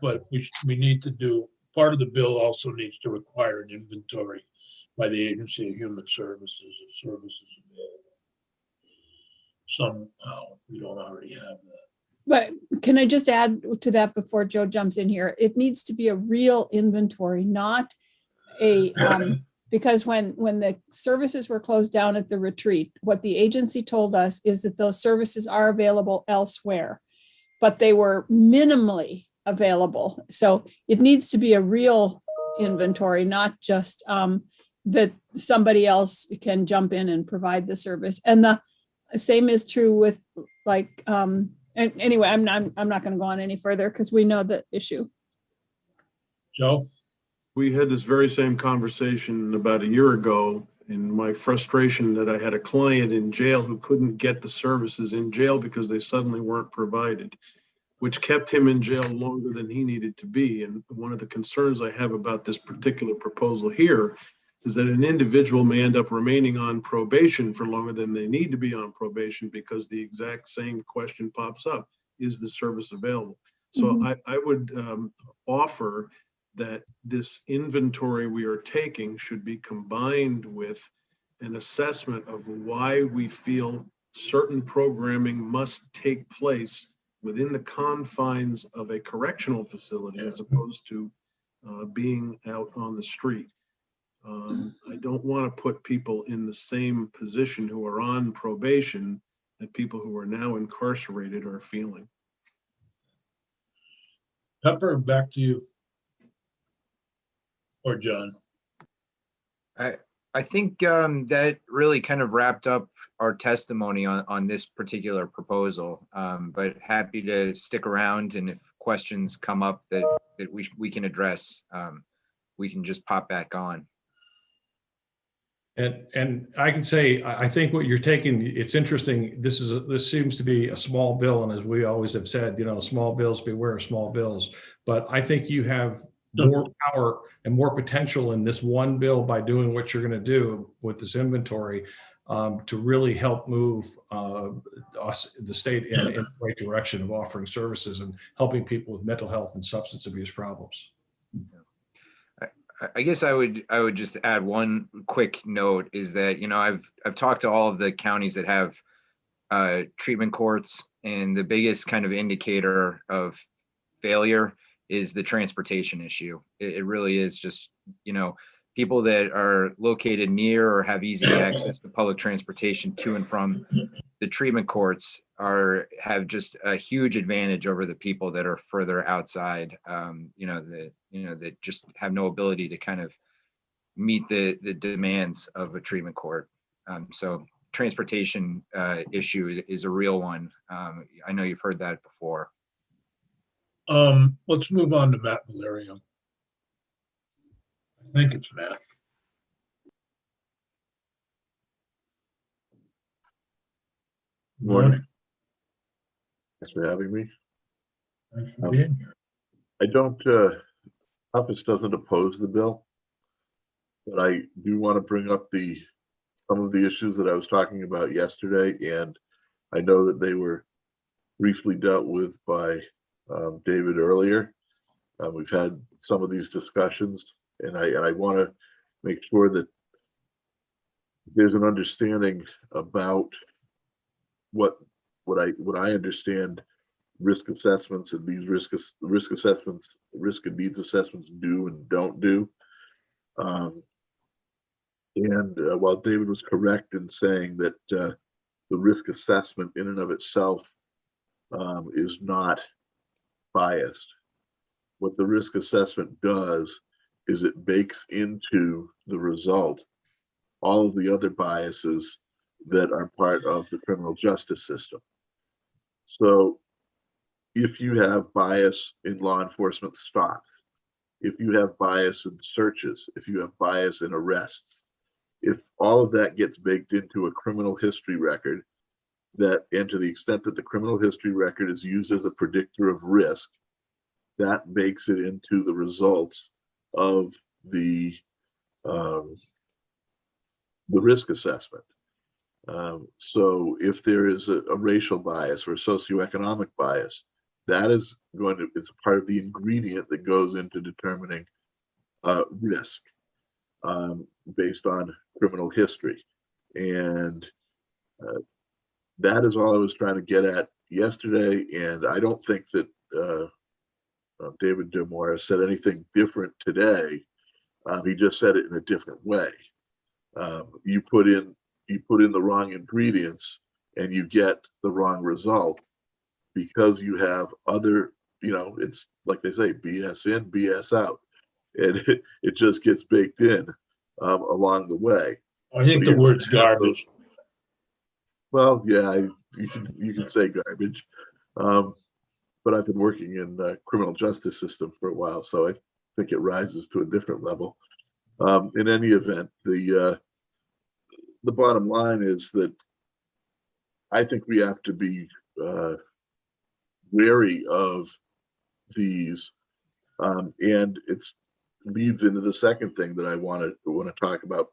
But we need to do, part of the bill also needs to require an inventory by the Agency of Human Services of services available. Somehow, we don't already have that. But can I just add to that before Joe jumps in here? It needs to be a real inventory, not a, because when the services were closed down at the retreat, what the agency told us is that those services are available elsewhere, but they were minimally available. So it needs to be a real inventory, not just that somebody else can jump in and provide the service. And the same is true with like, and anyway, I'm not going to go on any further because we know the issue. Joe? We had this very same conversation about a year ago, in my frustration that I had a client in jail who couldn't get the services in jail because they suddenly weren't provided, which kept him in jail longer than he needed to be. And one of the concerns I have about this particular proposal here is that an individual may end up remaining on probation for longer than they need to be on probation because the exact same question pops up: is the service available? So I would offer that this inventory we are taking should be combined with an assessment of why we feel certain programming must take place within the confines of a correctional facility as opposed to being out on the street. I don't want to put people in the same position who are on probation that people who are now incarcerated are feeling. Pepper, back to you. Or John. I think that really kind of wrapped up our testimony on this particular proposal, but happy to stick around, and if questions come up that we can address, we can just pop back on. And I can say, I think what you're taking, it's interesting. This seems to be a small bill. And as we always have said, small bills, beware of small bills. But I think you have more power and more potential in this one bill by doing what you're going to do with this inventory to really help move the state in the right direction of offering services and helping people with mental health and substance abuse problems. I guess I would just add one quick note is that, I've talked to all of the counties that have treatment courts, and the biggest kind of indicator of failure is the transportation issue. It really is just, people that are located near or have easy access to public transportation to and from the treatment courts have just a huge advantage over the people that are further outside, that just have no ability to kind of meet the demands of a treatment court. So transportation issue is a real one. I know you've heard that before. Let's move on to Matt Valerio. I think it's Matt. Morning. Thanks for having me. Thanks for being here. I don't, office doesn't oppose the bill, but I do want to bring up some of the issues that I was talking about yesterday, and I know that they were briefly dealt with by David earlier. We've had some of these discussions, and I want to make sure that there's an understanding about what I understand risk assessments and these risk and needs assessments do and don't do. While David was correct in saying that the risk assessment in and of itself is not biased, what the risk assessment does is it bakes into the result all of the other biases that are part of the criminal justice system. So if you have bias in law enforcement stops, if you have bias in searches, if you have bias in arrests, if all of that gets baked into a criminal history record, and to the extent that the criminal history record is used as a predictor of risk, that bakes it into the results of the risk assessment. So if there is a racial bias or a socioeconomic bias, that is part of the ingredient that goes into determining risk based on criminal history. And that is all I was trying to get at yesterday, and I don't think that David Demore said anything different today. He just said it in a different way. You put in the wrong ingredients and you get the wrong result because you have other, it's like they say, BS in, BS out. And it just gets baked in along the way. I think the word's garbage. Well, yeah, you can say garbage. But I've been working in the criminal justice system for a while, so I think it rises to a different level. In any event, the bottom line is that I think we have to be wary of these, and it leads into the second thing that I want to talk about.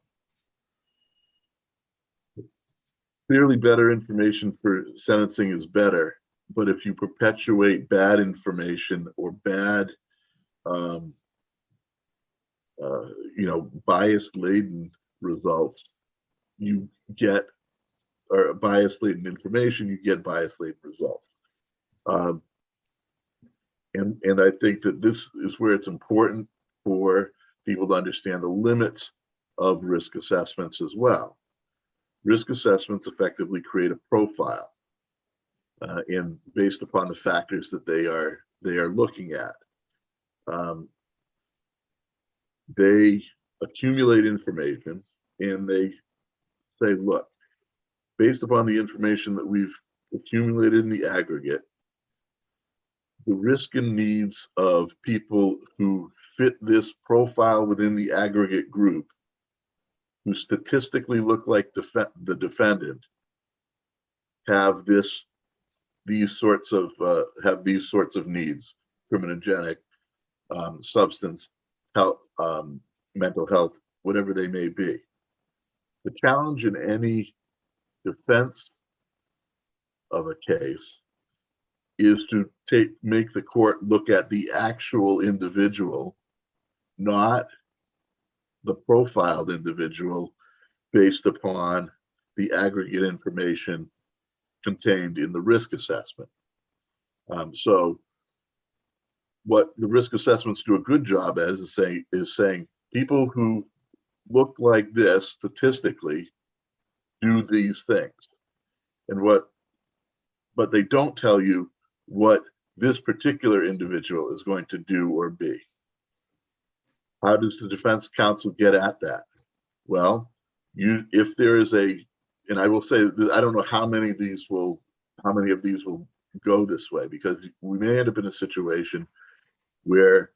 Clearly, better information for sentencing is better, but if you perpetuate bad information or bad, bias-laden results, you get, or bias-laden information, you get bias-laden results. And I think that this is where it's important for people to understand the limits of risk assessments as well. Risk assessments effectively create a profile, and based upon the factors that they are looking at. They accumulate information and they say, look, based upon the information that we've accumulated in the aggregate, the risk and needs of people who fit this profile within the aggregate group, who statistically look like the defendant, have these sorts of needs: criminogenic, substance, health, mental health, whatever they may be. The challenge in any defense of a case is to make the court look at the actual individual, not the profiled individual based upon the aggregate information contained in the risk assessment. So what the risk assessments do a good job as is saying people who look like this statistically do these things, but they don't tell you what this particular individual is going to do or be. How does the defense counsel get at that? Well, if there is and I will say that I don't know how many of these will go this way, because we may end up in a situation where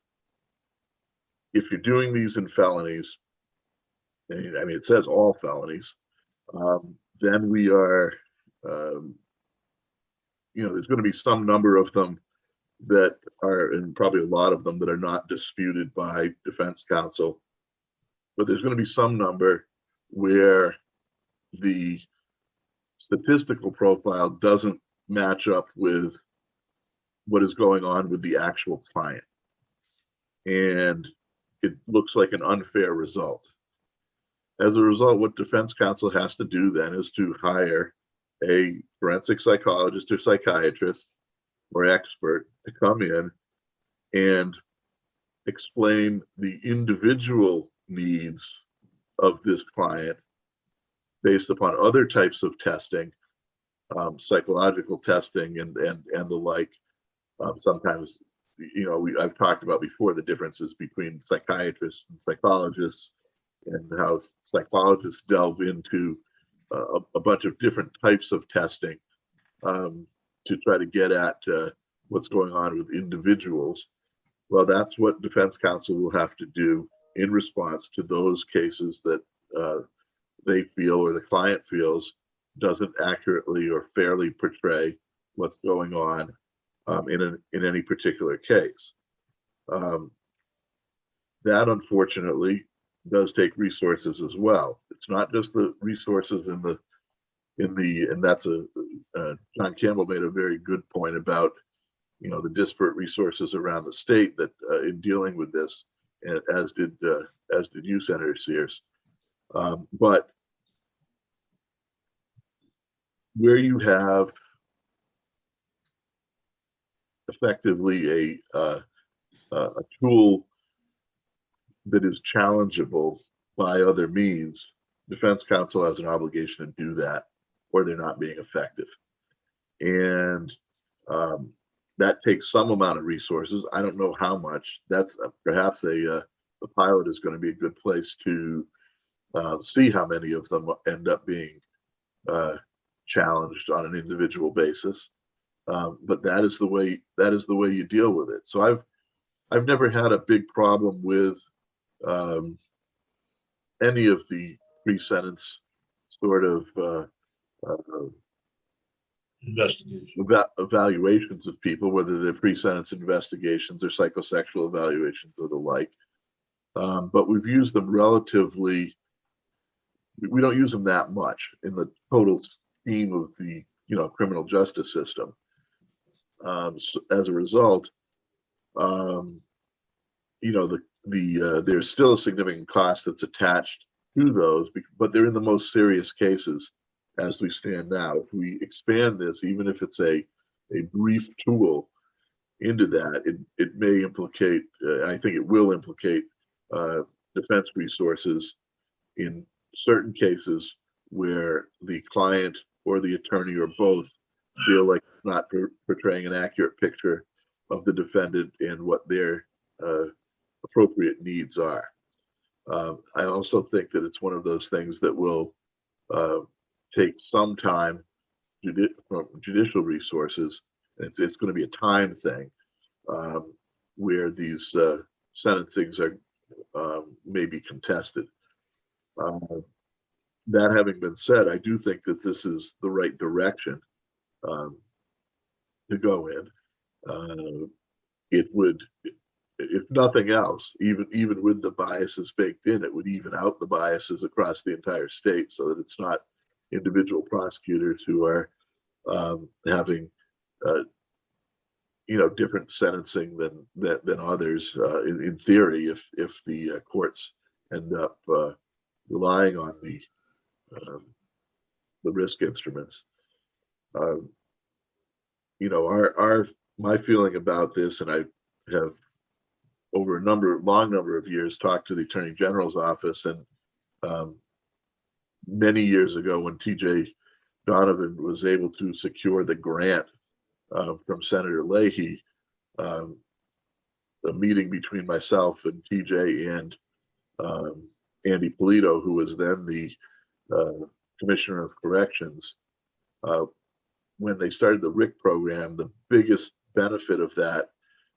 if you're doing these in felonies, I mean, it says all felonies, then we are, there's going to be some number of them that are, and probably a lot of them that are not disputed by defense counsel, but there's going to be some number where the statistical profile doesn't match up with what is going on with the actual client. And it looks like an unfair result. As a result, what defense counsel has to do then is to hire a forensic psychologist or psychiatrist or expert to come in and explain the individual needs of this client based upon other types of testing, psychological testing and the like. Sometimes, I've talked about before the differences between psychiatrists and psychologists, and how psychologists delve into a bunch of different types of testing to try to get at what's going on with individuals. Well, that's what defense counsel will have to do in response to those cases that they feel, or the client feels, doesn't accurately or fairly portray what's going on in any particular case. That unfortunately does take resources as well. It's not just the resources and that's John Campbell made a very good point about the disparate resources around the state that in dealing with this, as did you, Senator Sears. But where you have effectively a tool that is challengeable by other means, defense counsel has an obligation to do that, or they're not being effective. And that takes some amount of resources. I don't know how much. That's perhaps the pilot is going to be a good place to see how many of them end up being challenged on an individual basis. But that is the way you deal with it. So I've never had a big problem with any of the pre-sentence sort of Investigation. evaluations of people, whether they're pre-sentence investigations or psychosexual evaluations or the like. But we've used them relatively. We don't use them that much in the total scheme of the criminal justice system. So as a result, there's still a significant cost that's attached to those, but they're in the most serious cases as we stand now. If we expand this, even if it's a brief tool into that, it may implicate, I think it will implicate defense resources in certain cases where the client or the attorney or both feel like not portraying an accurate picture of the defendant and what their appropriate needs are. I also think that it's one of those things that will take some time from judicial resources. It's going to be a time thing where these sentencings are maybe contested. That having been said, I do think that this is the right direction to go in. It would, if nothing else, even with the biases baked in, it would even out the biases across the entire state, so that it's not individual prosecutors who are having different sentencing than others. In theory, if the courts end up relying on the risk instruments. My feeling about this, and I have over a long number of years talked to the Attorney General's office, and many years ago when TJ Donovan was able to secure the grant from Senator Leahy, a meeting between myself and TJ and Andy Polito, who was then the Commissioner of Corrections, when they started the RIC program, the biggest benefit of that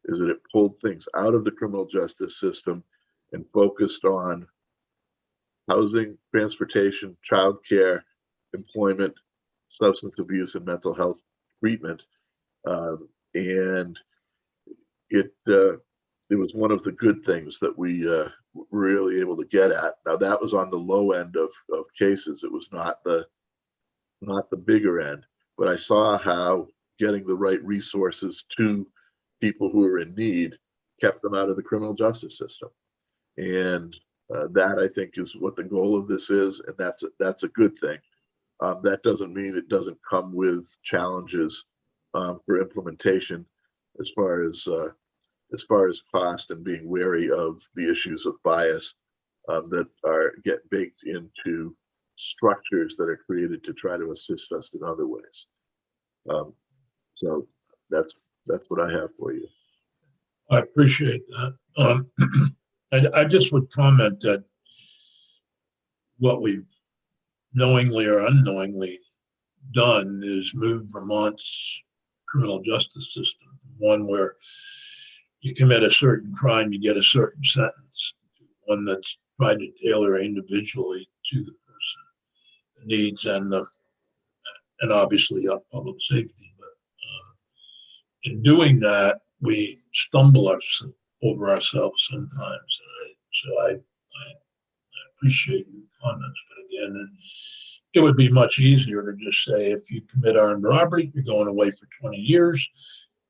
is that it pulled things out of the criminal justice system and focused on housing, transportation, childcare, employment, substance abuse, and mental health treatment. And it was one of the good things that we were really able to get at. Now that was on the low end of cases. It was not the bigger end, but I saw how getting the right resources to people who are in need kept them out of the criminal justice system. And that, I think, is what the goal of this is, and that's a good thing. That doesn't mean it doesn't come with challenges for implementation, as far as cost and being wary of the issues of bias that get baked into structures that are created to try to assist us in other ways. So that's what I have for you. I appreciate that. I just would comment that what we've knowingly or unknowingly done is move Vermont's criminal justice system from one where you commit a certain crime, you get a certain sentence, to one that's tried to tailor individually to the person, the needs, and obviously public safety. But in doing that, we stumble over ourselves sometimes. So I appreciate your comments, but again, it would be much easier to just say, if you commit armed robbery, you're going away for 20 years.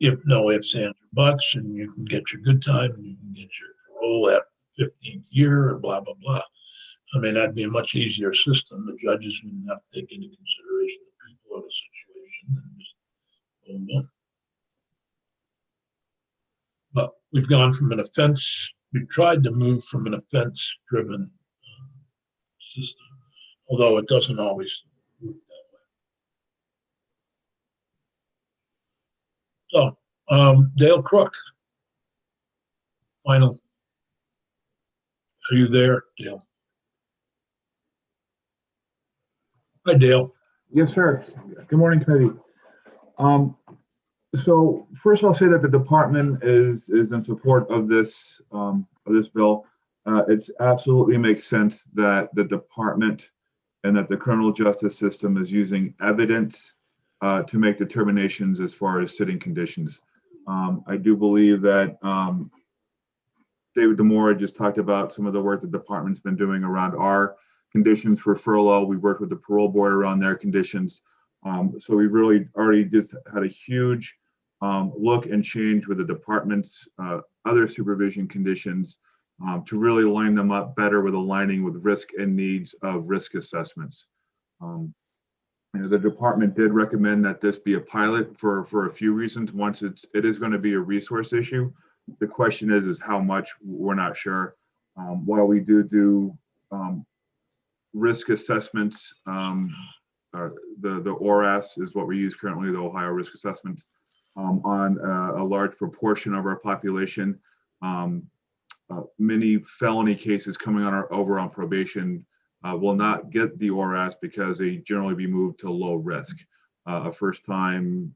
If no ifs, ands, or buts, and you can get your good time and you can get your parole at 15th year or blah, blah, blah. I mean, that'd be a much easier system. The judges wouldn't have to take into consideration the people of the situation and just boom, boom. we've gone from an offense, we've tried to move from an offense-driven system, although it doesn't always work that way. So, Dale Crook, final. Are you there, Dale? Hi, Dale. Yes, sir. Good morning, committee. So first I'll say that the department is in support of this bill. It's absolutely makes sense that the department and that the criminal justice system is using evidence to make determinations as far as sitting conditions. I do believe that David Demore just talked about some of the work the department's been doing around our conditions for furlough. We worked with the parole board around their conditions. So we really already just had a huge look and change with the department's other supervision conditions to really line them up better with aligning with risk and needs of risk assessments. The department did recommend that this be a pilot for a few reasons. Once it is going to be a resource issue. The question is how much, we're not sure. While we do risk assessments, the ORAS is what we use currently, the Ohio Risk Assessments, on a large proportion of our population. Many felony cases coming over on probation will not get the ORAS because they generally be moved to low risk. A first-time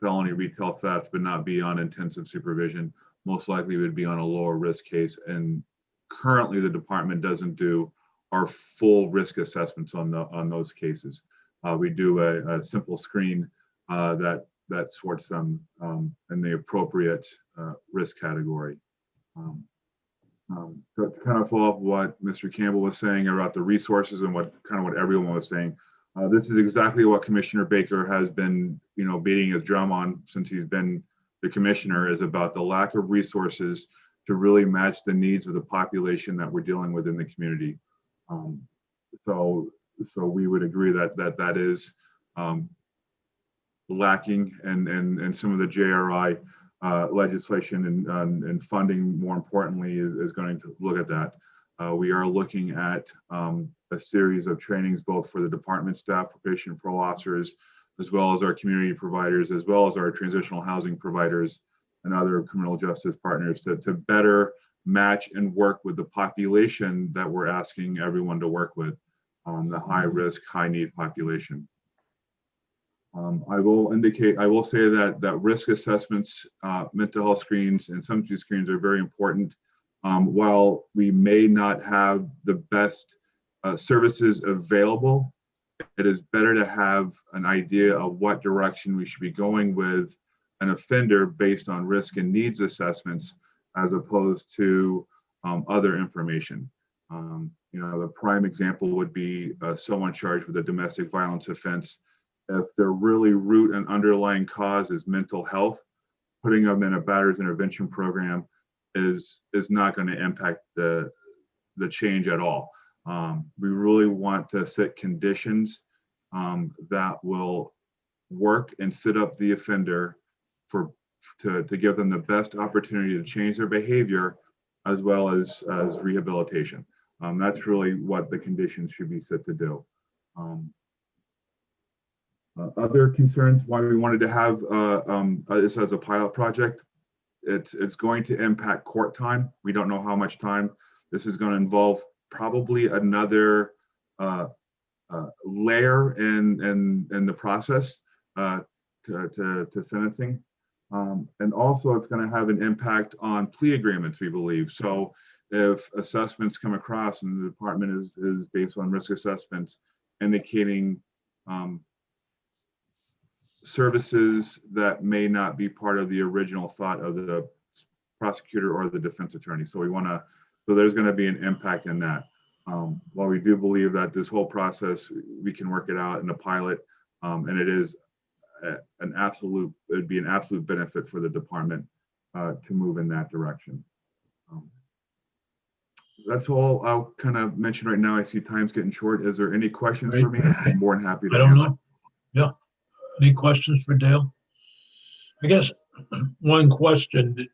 felony retail theft would not be on intensive supervision. Most likely would be on a lower risk case. And currently the department doesn't do our full risk assessments on those cases. We do a simple screen that sorts them in the appropriate risk category. To kind of follow up what Mr. Campbell was saying about the resources and what everyone was saying, this is exactly what Commissioner Baker has been, beating his drum on since he's been the commissioner, is about the lack of resources to really match the needs of the population that we're dealing with in the community. So we would agree that is lacking, and some of the JRI legislation and funding, more importantly, is going to look at that. We are looking at a series of trainings, both for the department staff, probation and parole officers, as well as our community providers, as well as our transitional housing providers and other criminal justice partners to better match and work with the population that we're asking everyone to work with, the high risk, high need population. I will say that risk assessments, mental health screens, and some of these screens are very important. While we may not have the best services available, it is better to have an idea of what direction we should be going with an offender based on risk and needs assessments, as opposed to other information. The prime example would be someone charged with a domestic violence offense. If their really root and underlying cause is mental health, putting them in a batterers intervention program is not going to impact the change at all. We really want to set conditions that will work and set up the offender to give them the best opportunity to change their behavior, as well as rehabilitation. That's really what the conditions should be set to do. Other concerns why we wanted to have this as a pilot project, it's going to impact court time. We don't know how much time. This is going to involve probably another layer in the process to sentencing. And also it's going to have an impact on plea agreements, we believe. So if assessments come across and the department is based on risk assessments indicating services that may not be part of the original thought of the prosecutor or the defense attorney. So there's going to be an impact in that. While we do believe that this whole process, we can work it out in a pilot, and it is it'd be an absolute benefit for the department to move in that direction. That's all I'll kind of mention right now. I see time's getting short. Is there any questions for me? I'm more than happy to I don't answer. know. Yeah. Any questions for Dale? I guess one question,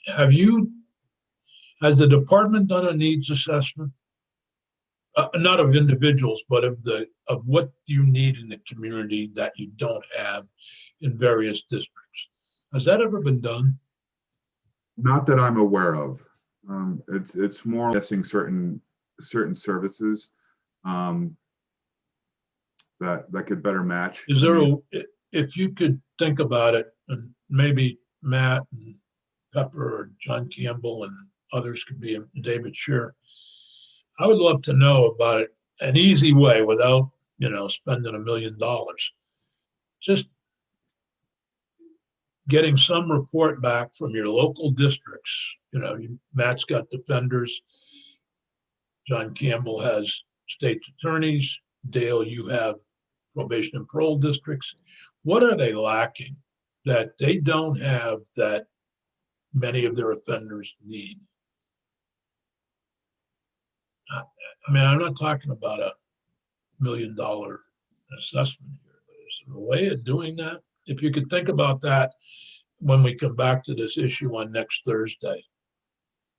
has the department done a needs assessment? Not of individuals, but of what you need in the community that you don't have in various districts. Has that ever been done? Not that I'm aware of. It's more missing certain services that could better match. Is there if you could think about it, and maybe Matt and Pepper or John Campbell and others could be, David Shear, I would love to know about it, an easy way without, spending $1 million. Just getting some report back from your local districts. Matt's got defenders. John Campbell has state attorneys. Dale, you have probation and parole districts. What are they lacking that they don't have that many of their offenders need? I mean, I'm not talking about $1 million assessment here, but is there a way of doing that? If you could think about that when we come back to this issue on next Thursday.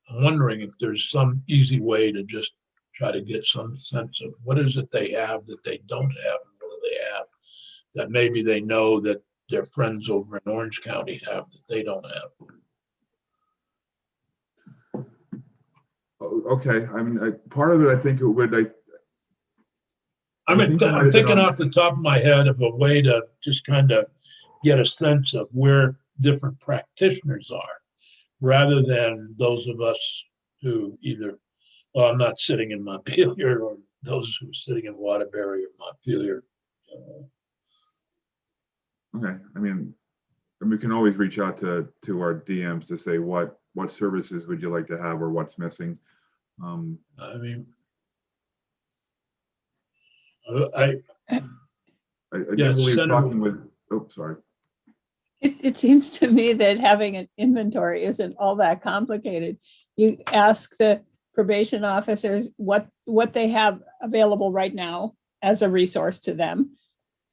I'm wondering if there's some easy way to just try to get some sense of what is it they have that they don't have, and what do they have that maybe they know that their friends over in Orange County have that they don't have. Okay, I mean, part of it, I think it would, I'm thinking off the top of my head of a way to just kind of get a sense of where different practitioners are, rather than those of us who either, well, I'm not sitting in Montpelier, or those who are sitting in Waterbury or Montpelier. Okay, I mean, and we can always reach out to our DMs to say what services would you like to have or what's missing. I mean, I do believe Senator, talking with, oh, sorry. It seems to me that having an inventory isn't all that complicated. You ask the probation officers what they have available right now as a resource to them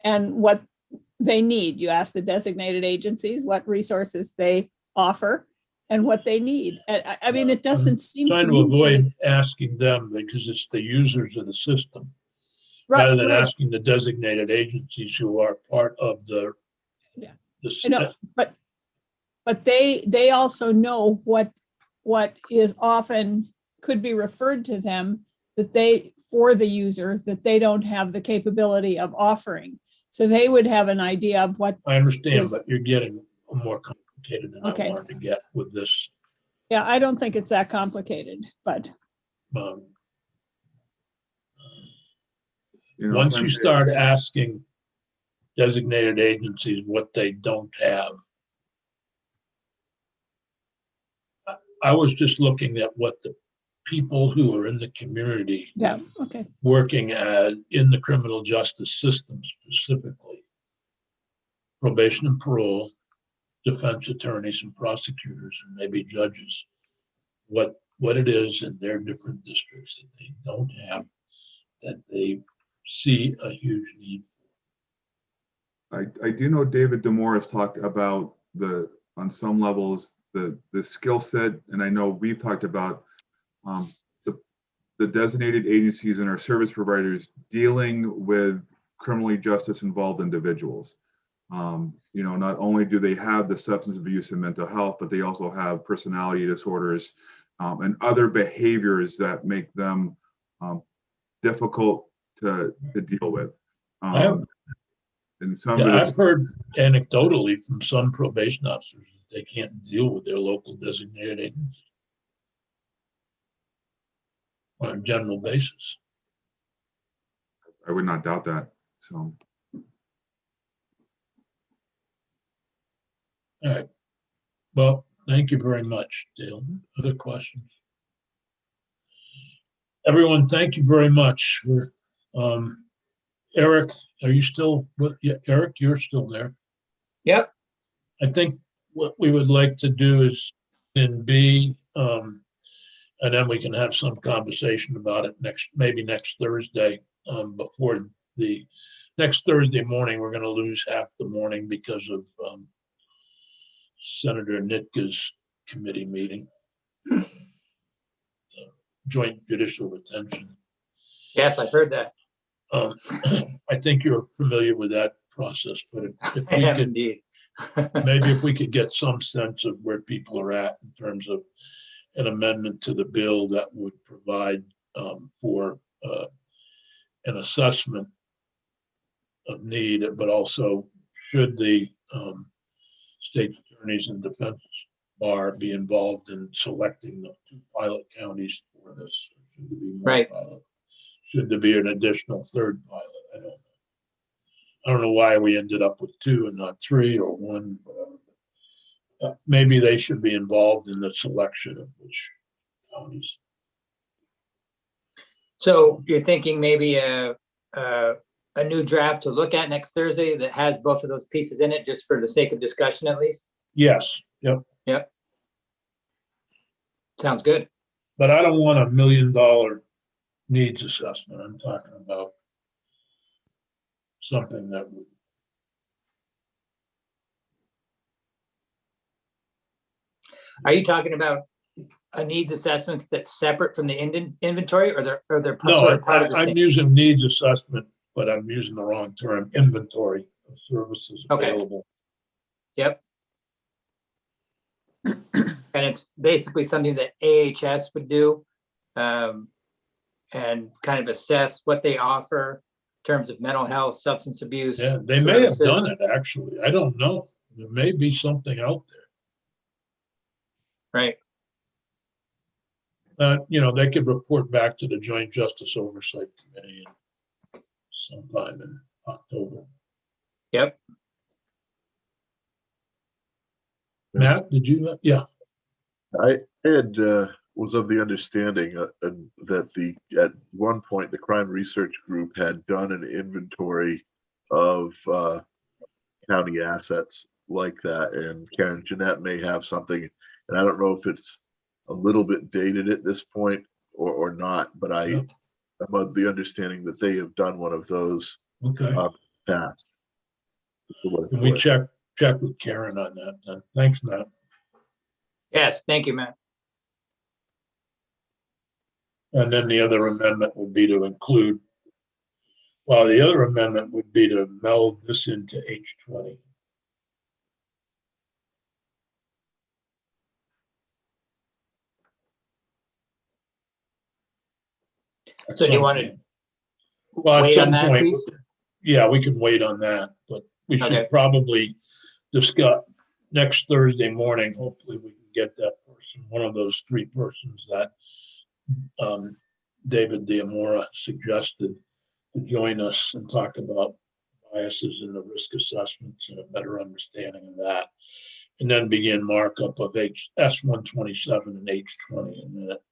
and what they need. You ask the designated agencies what resources they offer and what they need. I mean, it doesn't seem trying to to me avoid asking them because it's the users of the system, right, rather than right. asking the designated agencies who are part of the. Yeah. the I know, but they also know what is often could be referred to them that for the user that they don't have the capability of offering. So they would have an idea of what. I understand, is, but you're getting more complicated than okay. I wanted to get with this. Yeah, I don't think it's that complicated, but. Um, if Once I'm- you start asking designated agencies what they don't have, I was just looking at what the people who are in the community Yeah, okay. working in the criminal justice system, specifically probation and parole, defense attorneys and prosecutors, and maybe judges, what it is in their different districts that they don't have, that they see a huge need for. I do know David Demore has talked about on some levels, the skill set, and I know we've talked about the designated agencies and our service providers dealing with criminally justice involved individuals. Not only do they have the substance abuse and mental health, but they also have personality disorders and other behaviors that make them difficult to deal with. And some of it is, I've heard anecdotally from some probation officers that they can't deal with their local designated agents on a general basis. I would not doubt that. So, All right. Well, thank you very much, Dale. Other questions? Everyone, thank you very much. Eric, are you still with you? Eric, you're still there. Yep. I think what we would like to do is in B, and then we can have some conversation about it maybe next Thursday. Before the next Thursday morning, we're going to lose half the morning because of Senator Nitka's committee meeting. Joint judicial retention. Yes, I've heard that. I think you're familiar with that process, but if I we am could, indeed. maybe if we could get some sense of where people are at in terms of an amendment to the bill that would provide for an assessment of need, but also should the state attorneys and defense bar be involved in selecting the 2 pilot counties for this? Should there be more Right. pilot? Should there be an additional 3rd pilot? I don't know why we ended up with 2 and not 3 or 1. Maybe they should be involved in the selection of which counties. So you're thinking maybe a new draft to look at next Thursday that has both of those pieces in it, just for the sake of discussion at least? Yes, yep. Yep. Sounds good. But I don't want $1 million needs assessment. I'm talking about something that would. Are you talking about a needs assessment that's separate from the inventory, or they're No, sort of part of the I'm same? using needs assessment, but I'm using the wrong term, inventory of services Okay. available. Yep. And it's basically something that AHS would do, and kind of assess what they offer in terms of mental health, substance abuse. Yeah, they may have services. done it, actually. I don't know. There may be something out Right. there. They could report back to the Joint Justice Oversight Committee sometime in October. Yep. Matt, did you? Yeah. I had was of the understanding that at one point the Crime Research Group had done an inventory of county assets like that, and Karen Jeanette may have something, and I don't know if it's a little bit dated at this point or not, but I'm of the understanding that they have done one of those Okay. past. Can we check with Karen on that then? Thanks, Matt. Yes, thank you, Matt. And then the other amendment would be to include, well, the other amendment would be to meld this into H20. So do you want to Well, at wait on some that point, piece? yeah, we can wait on that, but we should Okay. probably discuss next Thursday morning. Hopefully we can get that person, one of those 3 persons that David Diamora suggested to join us and talk about biases in the risk assessments and a better understanding of that. And then begin markup of S127 and H20. And then at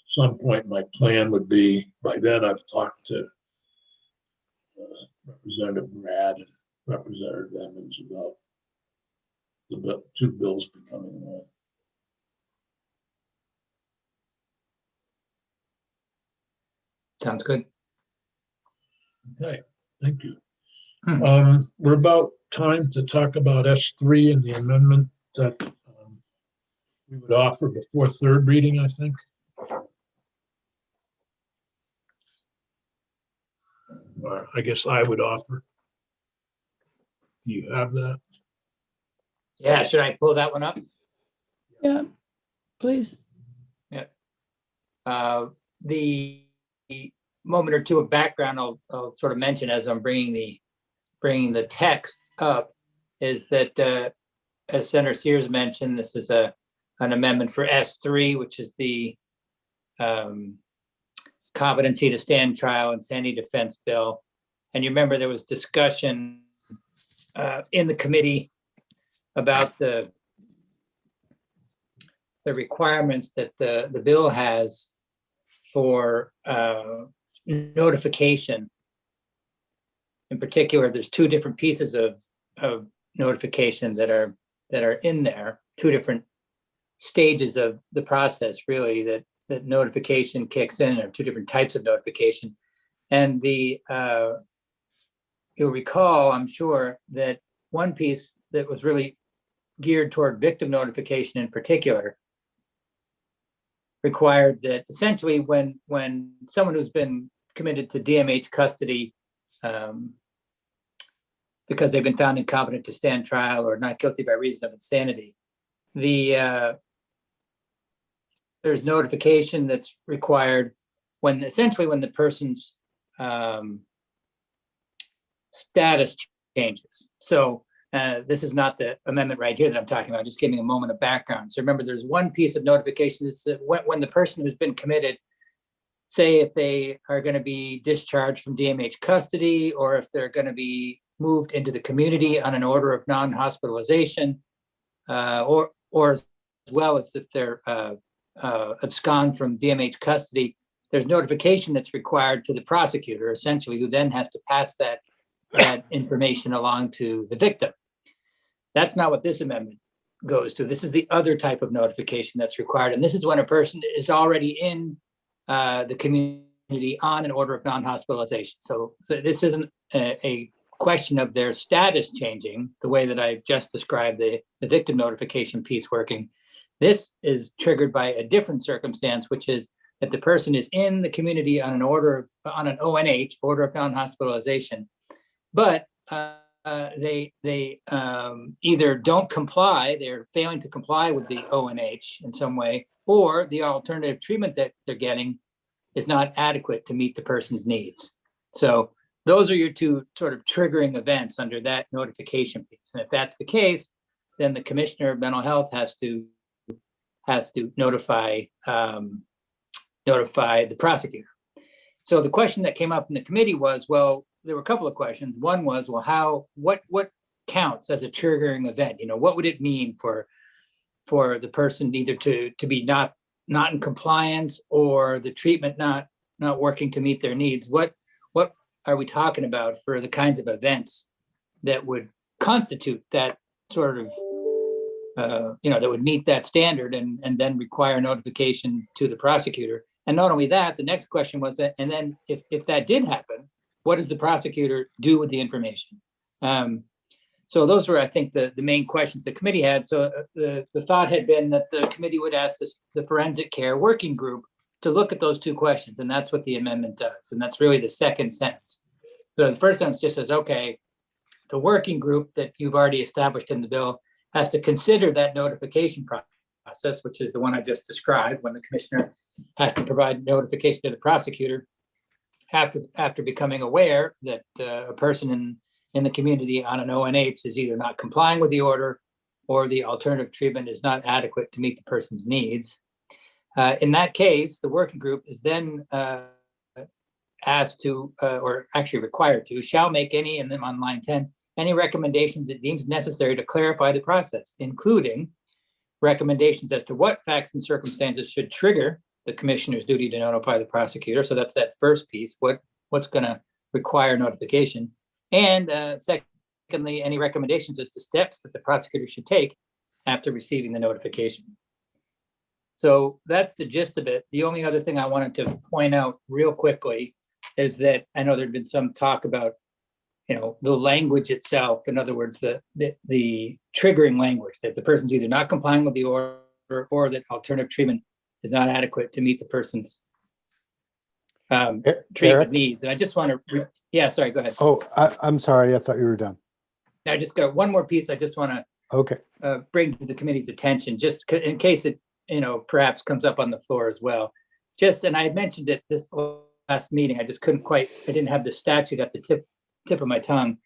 some point, my plan would be, by then I've talked to Representative Brad and Representative Emmons about the 2 bills becoming one. Sounds good. Okay, thank you. Hmm. We're about time to talk about S3 and the amendment that we would offer before 3rd reading, I think. Or I guess I would offer. Do you have that? Yeah, should I pull that one up? Yeah, please. The moment or two of background I'll sort of mention as I'm bringing the text up is that, as Senator Sears mentioned, this is an amendment for S3, which is the competency to stand trial and sanity defense bill. And you remember there was discussion in the committee about the requirements that the bill has for notification. In particular, there's 2 different pieces of notification that are in there, 2 different stages of the process, really, that notification kicks in, or 2 different types of notification. And you'll recall, I'm sure, that one piece that was really geared toward victim notification in particular required that essentially when someone who's been committed to DMH custody because they've been found incompetent to stand trial or not guilty by reason of insanity, there's notification that's required when the person's status changes. So this is not the amendment right here that I'm talking about, just giving a moment of background. So remember, there's one piece of notification is that when the person who's been committed, say if they are going to be discharged from DMH custody, or if they're going to be moved into the community on an order of non-hospitalization, or as well as if they're abscond from DMH custody, there's notification that's required to the prosecutor, essentially, who then has to pass that information along to the victim. That's not what this amendment goes to. This is the other type of notification that's required. And this is when a person is already in the community on an order of non-hospitalization. So this isn't a question of their status changing the way that I've just described the victim notification piece working. This is triggered by a different circumstance, which is that the person is in the community on an ONH, order of non-hospitalization, but they either don't comply, they're failing to comply with the ONH in some way, or the alternative treatment that they're getting is not adequate to meet the person's needs. So those are your two sort of triggering events under that notification piece. And if that's the case, then the Commissioner of Mental Health has to notify the prosecutor. So the question that came up in the committee was, well, there were a couple of questions. One was, well, what counts as a triggering event? You know, what would it mean for the person either to be not in compliance or the treatment not working to meet their needs? What are we talking about for the kinds of events that would constitute that sort of that would meet that standard and then require notification to the prosecutor? And not only that, the next question was, and then if that did happen, what does the prosecutor do with the information? So those were, I think, the main questions the committee had. So the thought had been that the committee would ask the forensic care working group to look at those two questions. And that's what the amendment does. And that's really the second sentence. So the first sentence just says, okay, the working group that you've already established in the bill has to consider that notification process, which is the one I just described, when the commissioner has to provide notification to the prosecutor after becoming aware that a person in the community on an ONH is either not complying with the order or the alternative treatment is not adequate to meet the person's needs. In that case, the working group is then asked to, or actually required to, shall make any, and then on line 10, any recommendations it deems necessary to clarify the process, including recommendations as to what facts and circumstances should trigger the commissioner's duty to notify the prosecutor. So that's that first piece, what's going to require notification. And secondly, any recommendations as to steps that the prosecutor should take after receiving the notification. So that's the gist of it. The only other thing I wanted to point out real quickly is that I know there'd been some talk about, the language itself. In other words, the triggering language, that the person's either not complying with the order or that alternative treatment is not adequate to meet the person's treatment Eric? needs. And I just want to, sorry, go ahead. Oh, I'm sorry. I thought you were done. I just got one more piece I just want to Okay. bring to the committee's attention, just in case it, perhaps comes up on the floor as well. And I had mentioned it this last meeting, I just I didn't have the statute at the tip of my tongue.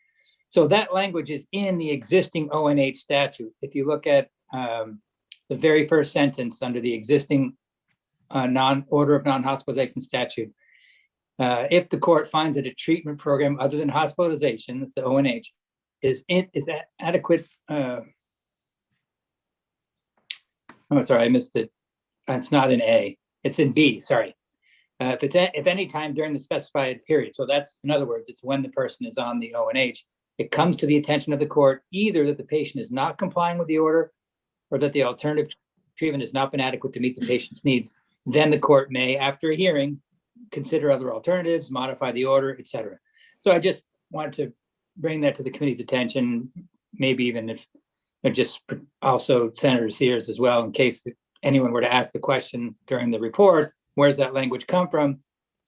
So that language is in the existing ONH statute. If you look at the very first sentence under the existing order of non-hospitalization statute, if the court finds that a treatment program other than hospitalization, that's the ONH, is adequate. Oh, sorry, I missed it. It's not in A, it's in B, sorry. If any time during the specified period, so that's, in other words, it's when the person is on the ONH, it comes to the attention of the court, either that the patient is not complying with the order or that the alternative treatment has not been adequate to meet the patient's needs, then the court may, after a hearing, consider other alternatives, modify the order, et cetera. So I just wanted to bring that to the committee's attention, maybe even if just also Senator Sears as well, in case it anyone were to ask the question during the report, where's that language come from?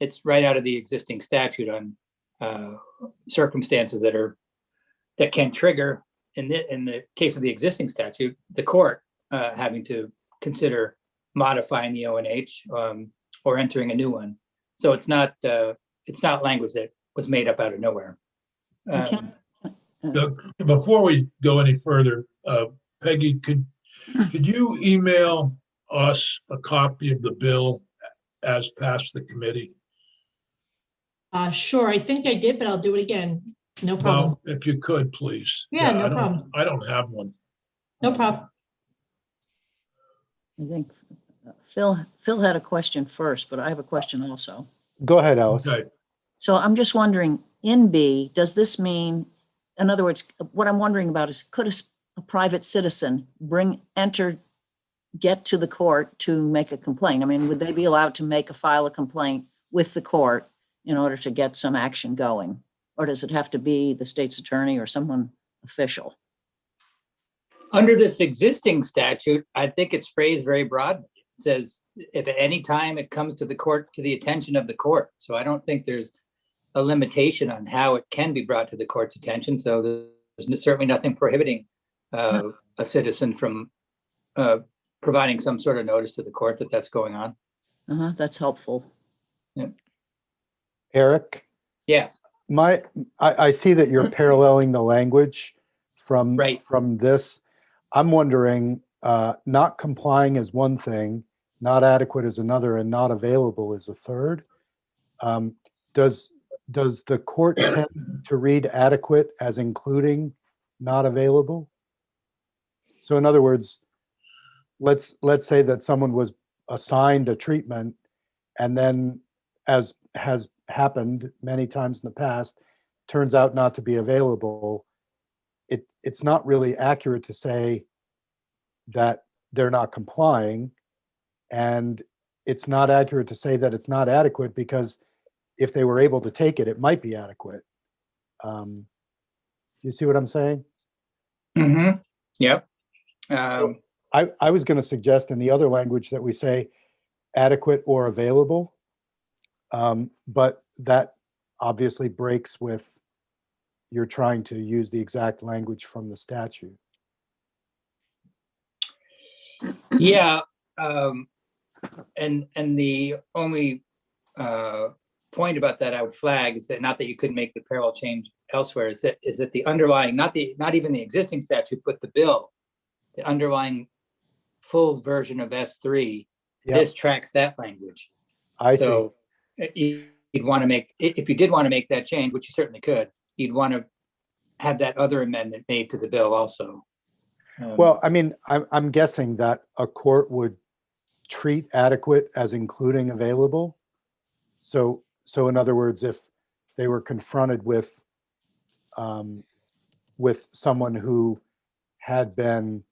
It's right out of the existing statute on circumstances that can trigger, in the case of the existing statute, the court having to consider modifying the ONH or entering a new one. So it's not language that was made up out of nowhere. Okay. Before we go any further, Peggy, could you email us a copy of the bill as passed the committee? Sure, I think I did, but I'll do it again. No problem. Well, if you could, please. Yeah, no I don't- problem. I don't have one. No problem. I think Phil had a question first, but I have a question also. Go ahead, Alice. Okay. So I'm just wondering, in B, does this mean, in other words, what I'm wondering about is, could a private citizen get to the court to make a complaint? I mean, would they be allowed to file a complaint with the court in order to get some action going? Or does it have to be the state's attorney or someone official? Under this existing statute, I think it's phrased very broadly. It says, if at any time it comes to the court, to the attention of the court. So I don't think there's a limitation on how it can be brought to the court's attention. So there's certainly nothing prohibiting a citizen from providing some sort of notice to the court that that's going on. That's helpful. Eric, Yes. I see that you're paralleling the language from this. I'm wondering, not complying is one thing, not adequate is another, and not available is a third. Does the court tend to read adequate as including not available? So in other words, let's say that someone was assigned a treatment and then, as has happened many times in the past, turns out not to be available. It's not really accurate to say that they're not complying, and it's not accurate to say that it's not adequate, because if they were able to take it, it might be adequate. You see what I'm saying? Mm-hmm. Yep. So I was going to suggest in the other language that we say adequate or available, but that obviously breaks with you're trying to use the exact language from the statute. Yeah. And the only point about that I would flag is that, not that you couldn't make the parallel change elsewhere, is that the underlying, not even the existing statute, but the bill, the underlying full version of S3, this tracks that language. I so see. You'd want to make, if you did want to make that change, which you certainly could, you'd want to have that other amendment made to the bill also. Well, I mean, I'm guessing that a court would treat adequate as including available. So in other words, if they were confronted with someone who had been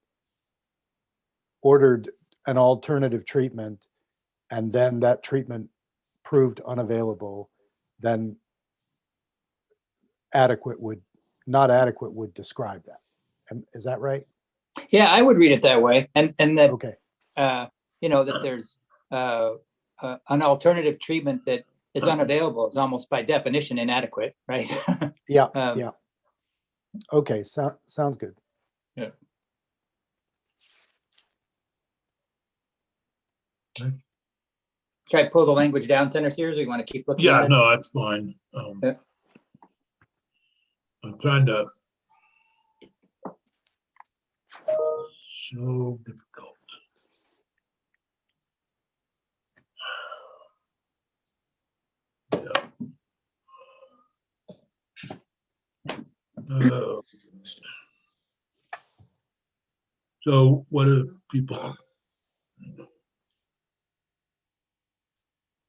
ordered an alternative treatment, and then that treatment proved unavailable, then not adequate would describe that. Is that right? Yeah, I would read it that way. And that, okay. That there's an alternative treatment that is unavailable is almost by definition inadequate, right? Yeah, yeah. Okay, sounds good. Yeah. Okay. Should I pull the language down, Senator Sears, or you want to keep looking at it? No, that's fine. I'm trying to. So difficult. Yeah. So what do people?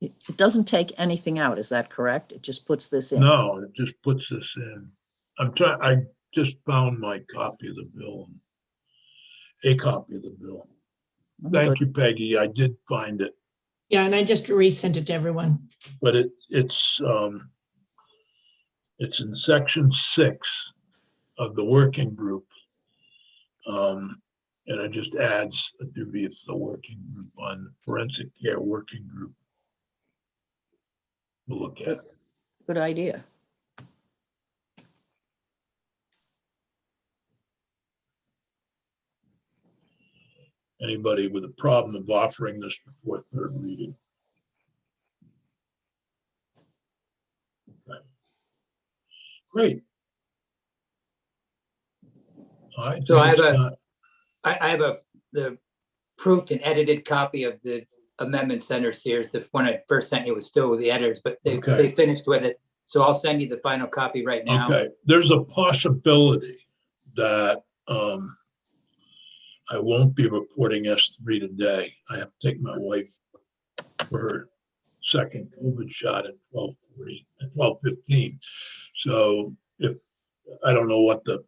It doesn't take anything out, is that correct? It just puts this in? No, it just puts this in. I just found my copy of the bill. A copy of the bill. Thank you, Peggy. I did find it. Yeah, and I just resent it to everyone. But it's in section 6 of the working group. And it just adds a dubious the working group on forensic care working group. We'll look at it. Good idea. Anybody with a problem of offering this before third reading? Okay. Great. I So think it's time. I have the proofed and edited copy of the amendment center series. The one I first sent you was still with the editors, but they Okay. finished with it. So I'll send you the final copy right now. Okay, there's a possibility that I won't be reporting S3 today. I have to take my wife for her second COVID shot at 12:15. So if, I don't know what the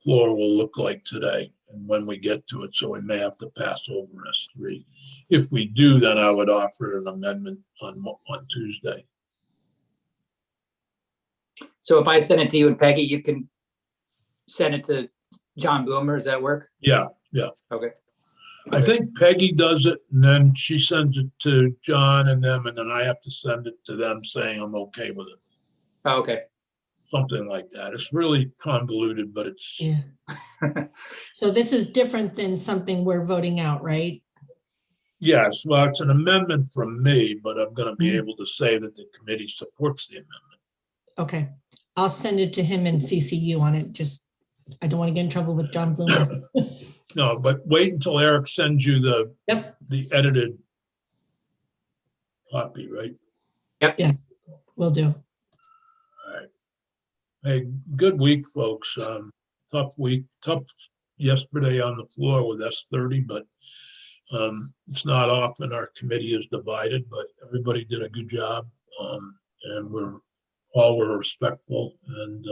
floor will look like today and when we get to it, so we may have to pass over S3. If we do, then I would offer an amendment on Tuesday. So if I send it to you and Peggy, you can send it to John Boomer. Does that work? Yeah. Okay. I think Peggy does it and then she sends it to John and them, and then I have to send it to them saying I'm okay with it. Oh, okay. Something like that. It's really convoluted, but it's, Yeah. So this is different than something we're voting out, right? yes, well, it's an amendment from me, but I'm going to be Mhm. able to say that the committee supports the amendment. Okay, I'll send it to him and CC you on it. Just, I don't want to get in trouble with John Bloomer. No, but wait until Eric sends you the edited copy, right? Yep. Yes, will do. All right. Hey, good week, folks. Tough week, tough yesterday on the floor with S30, but it's not often our committee is divided, but everybody did a good job. And all were respectful, and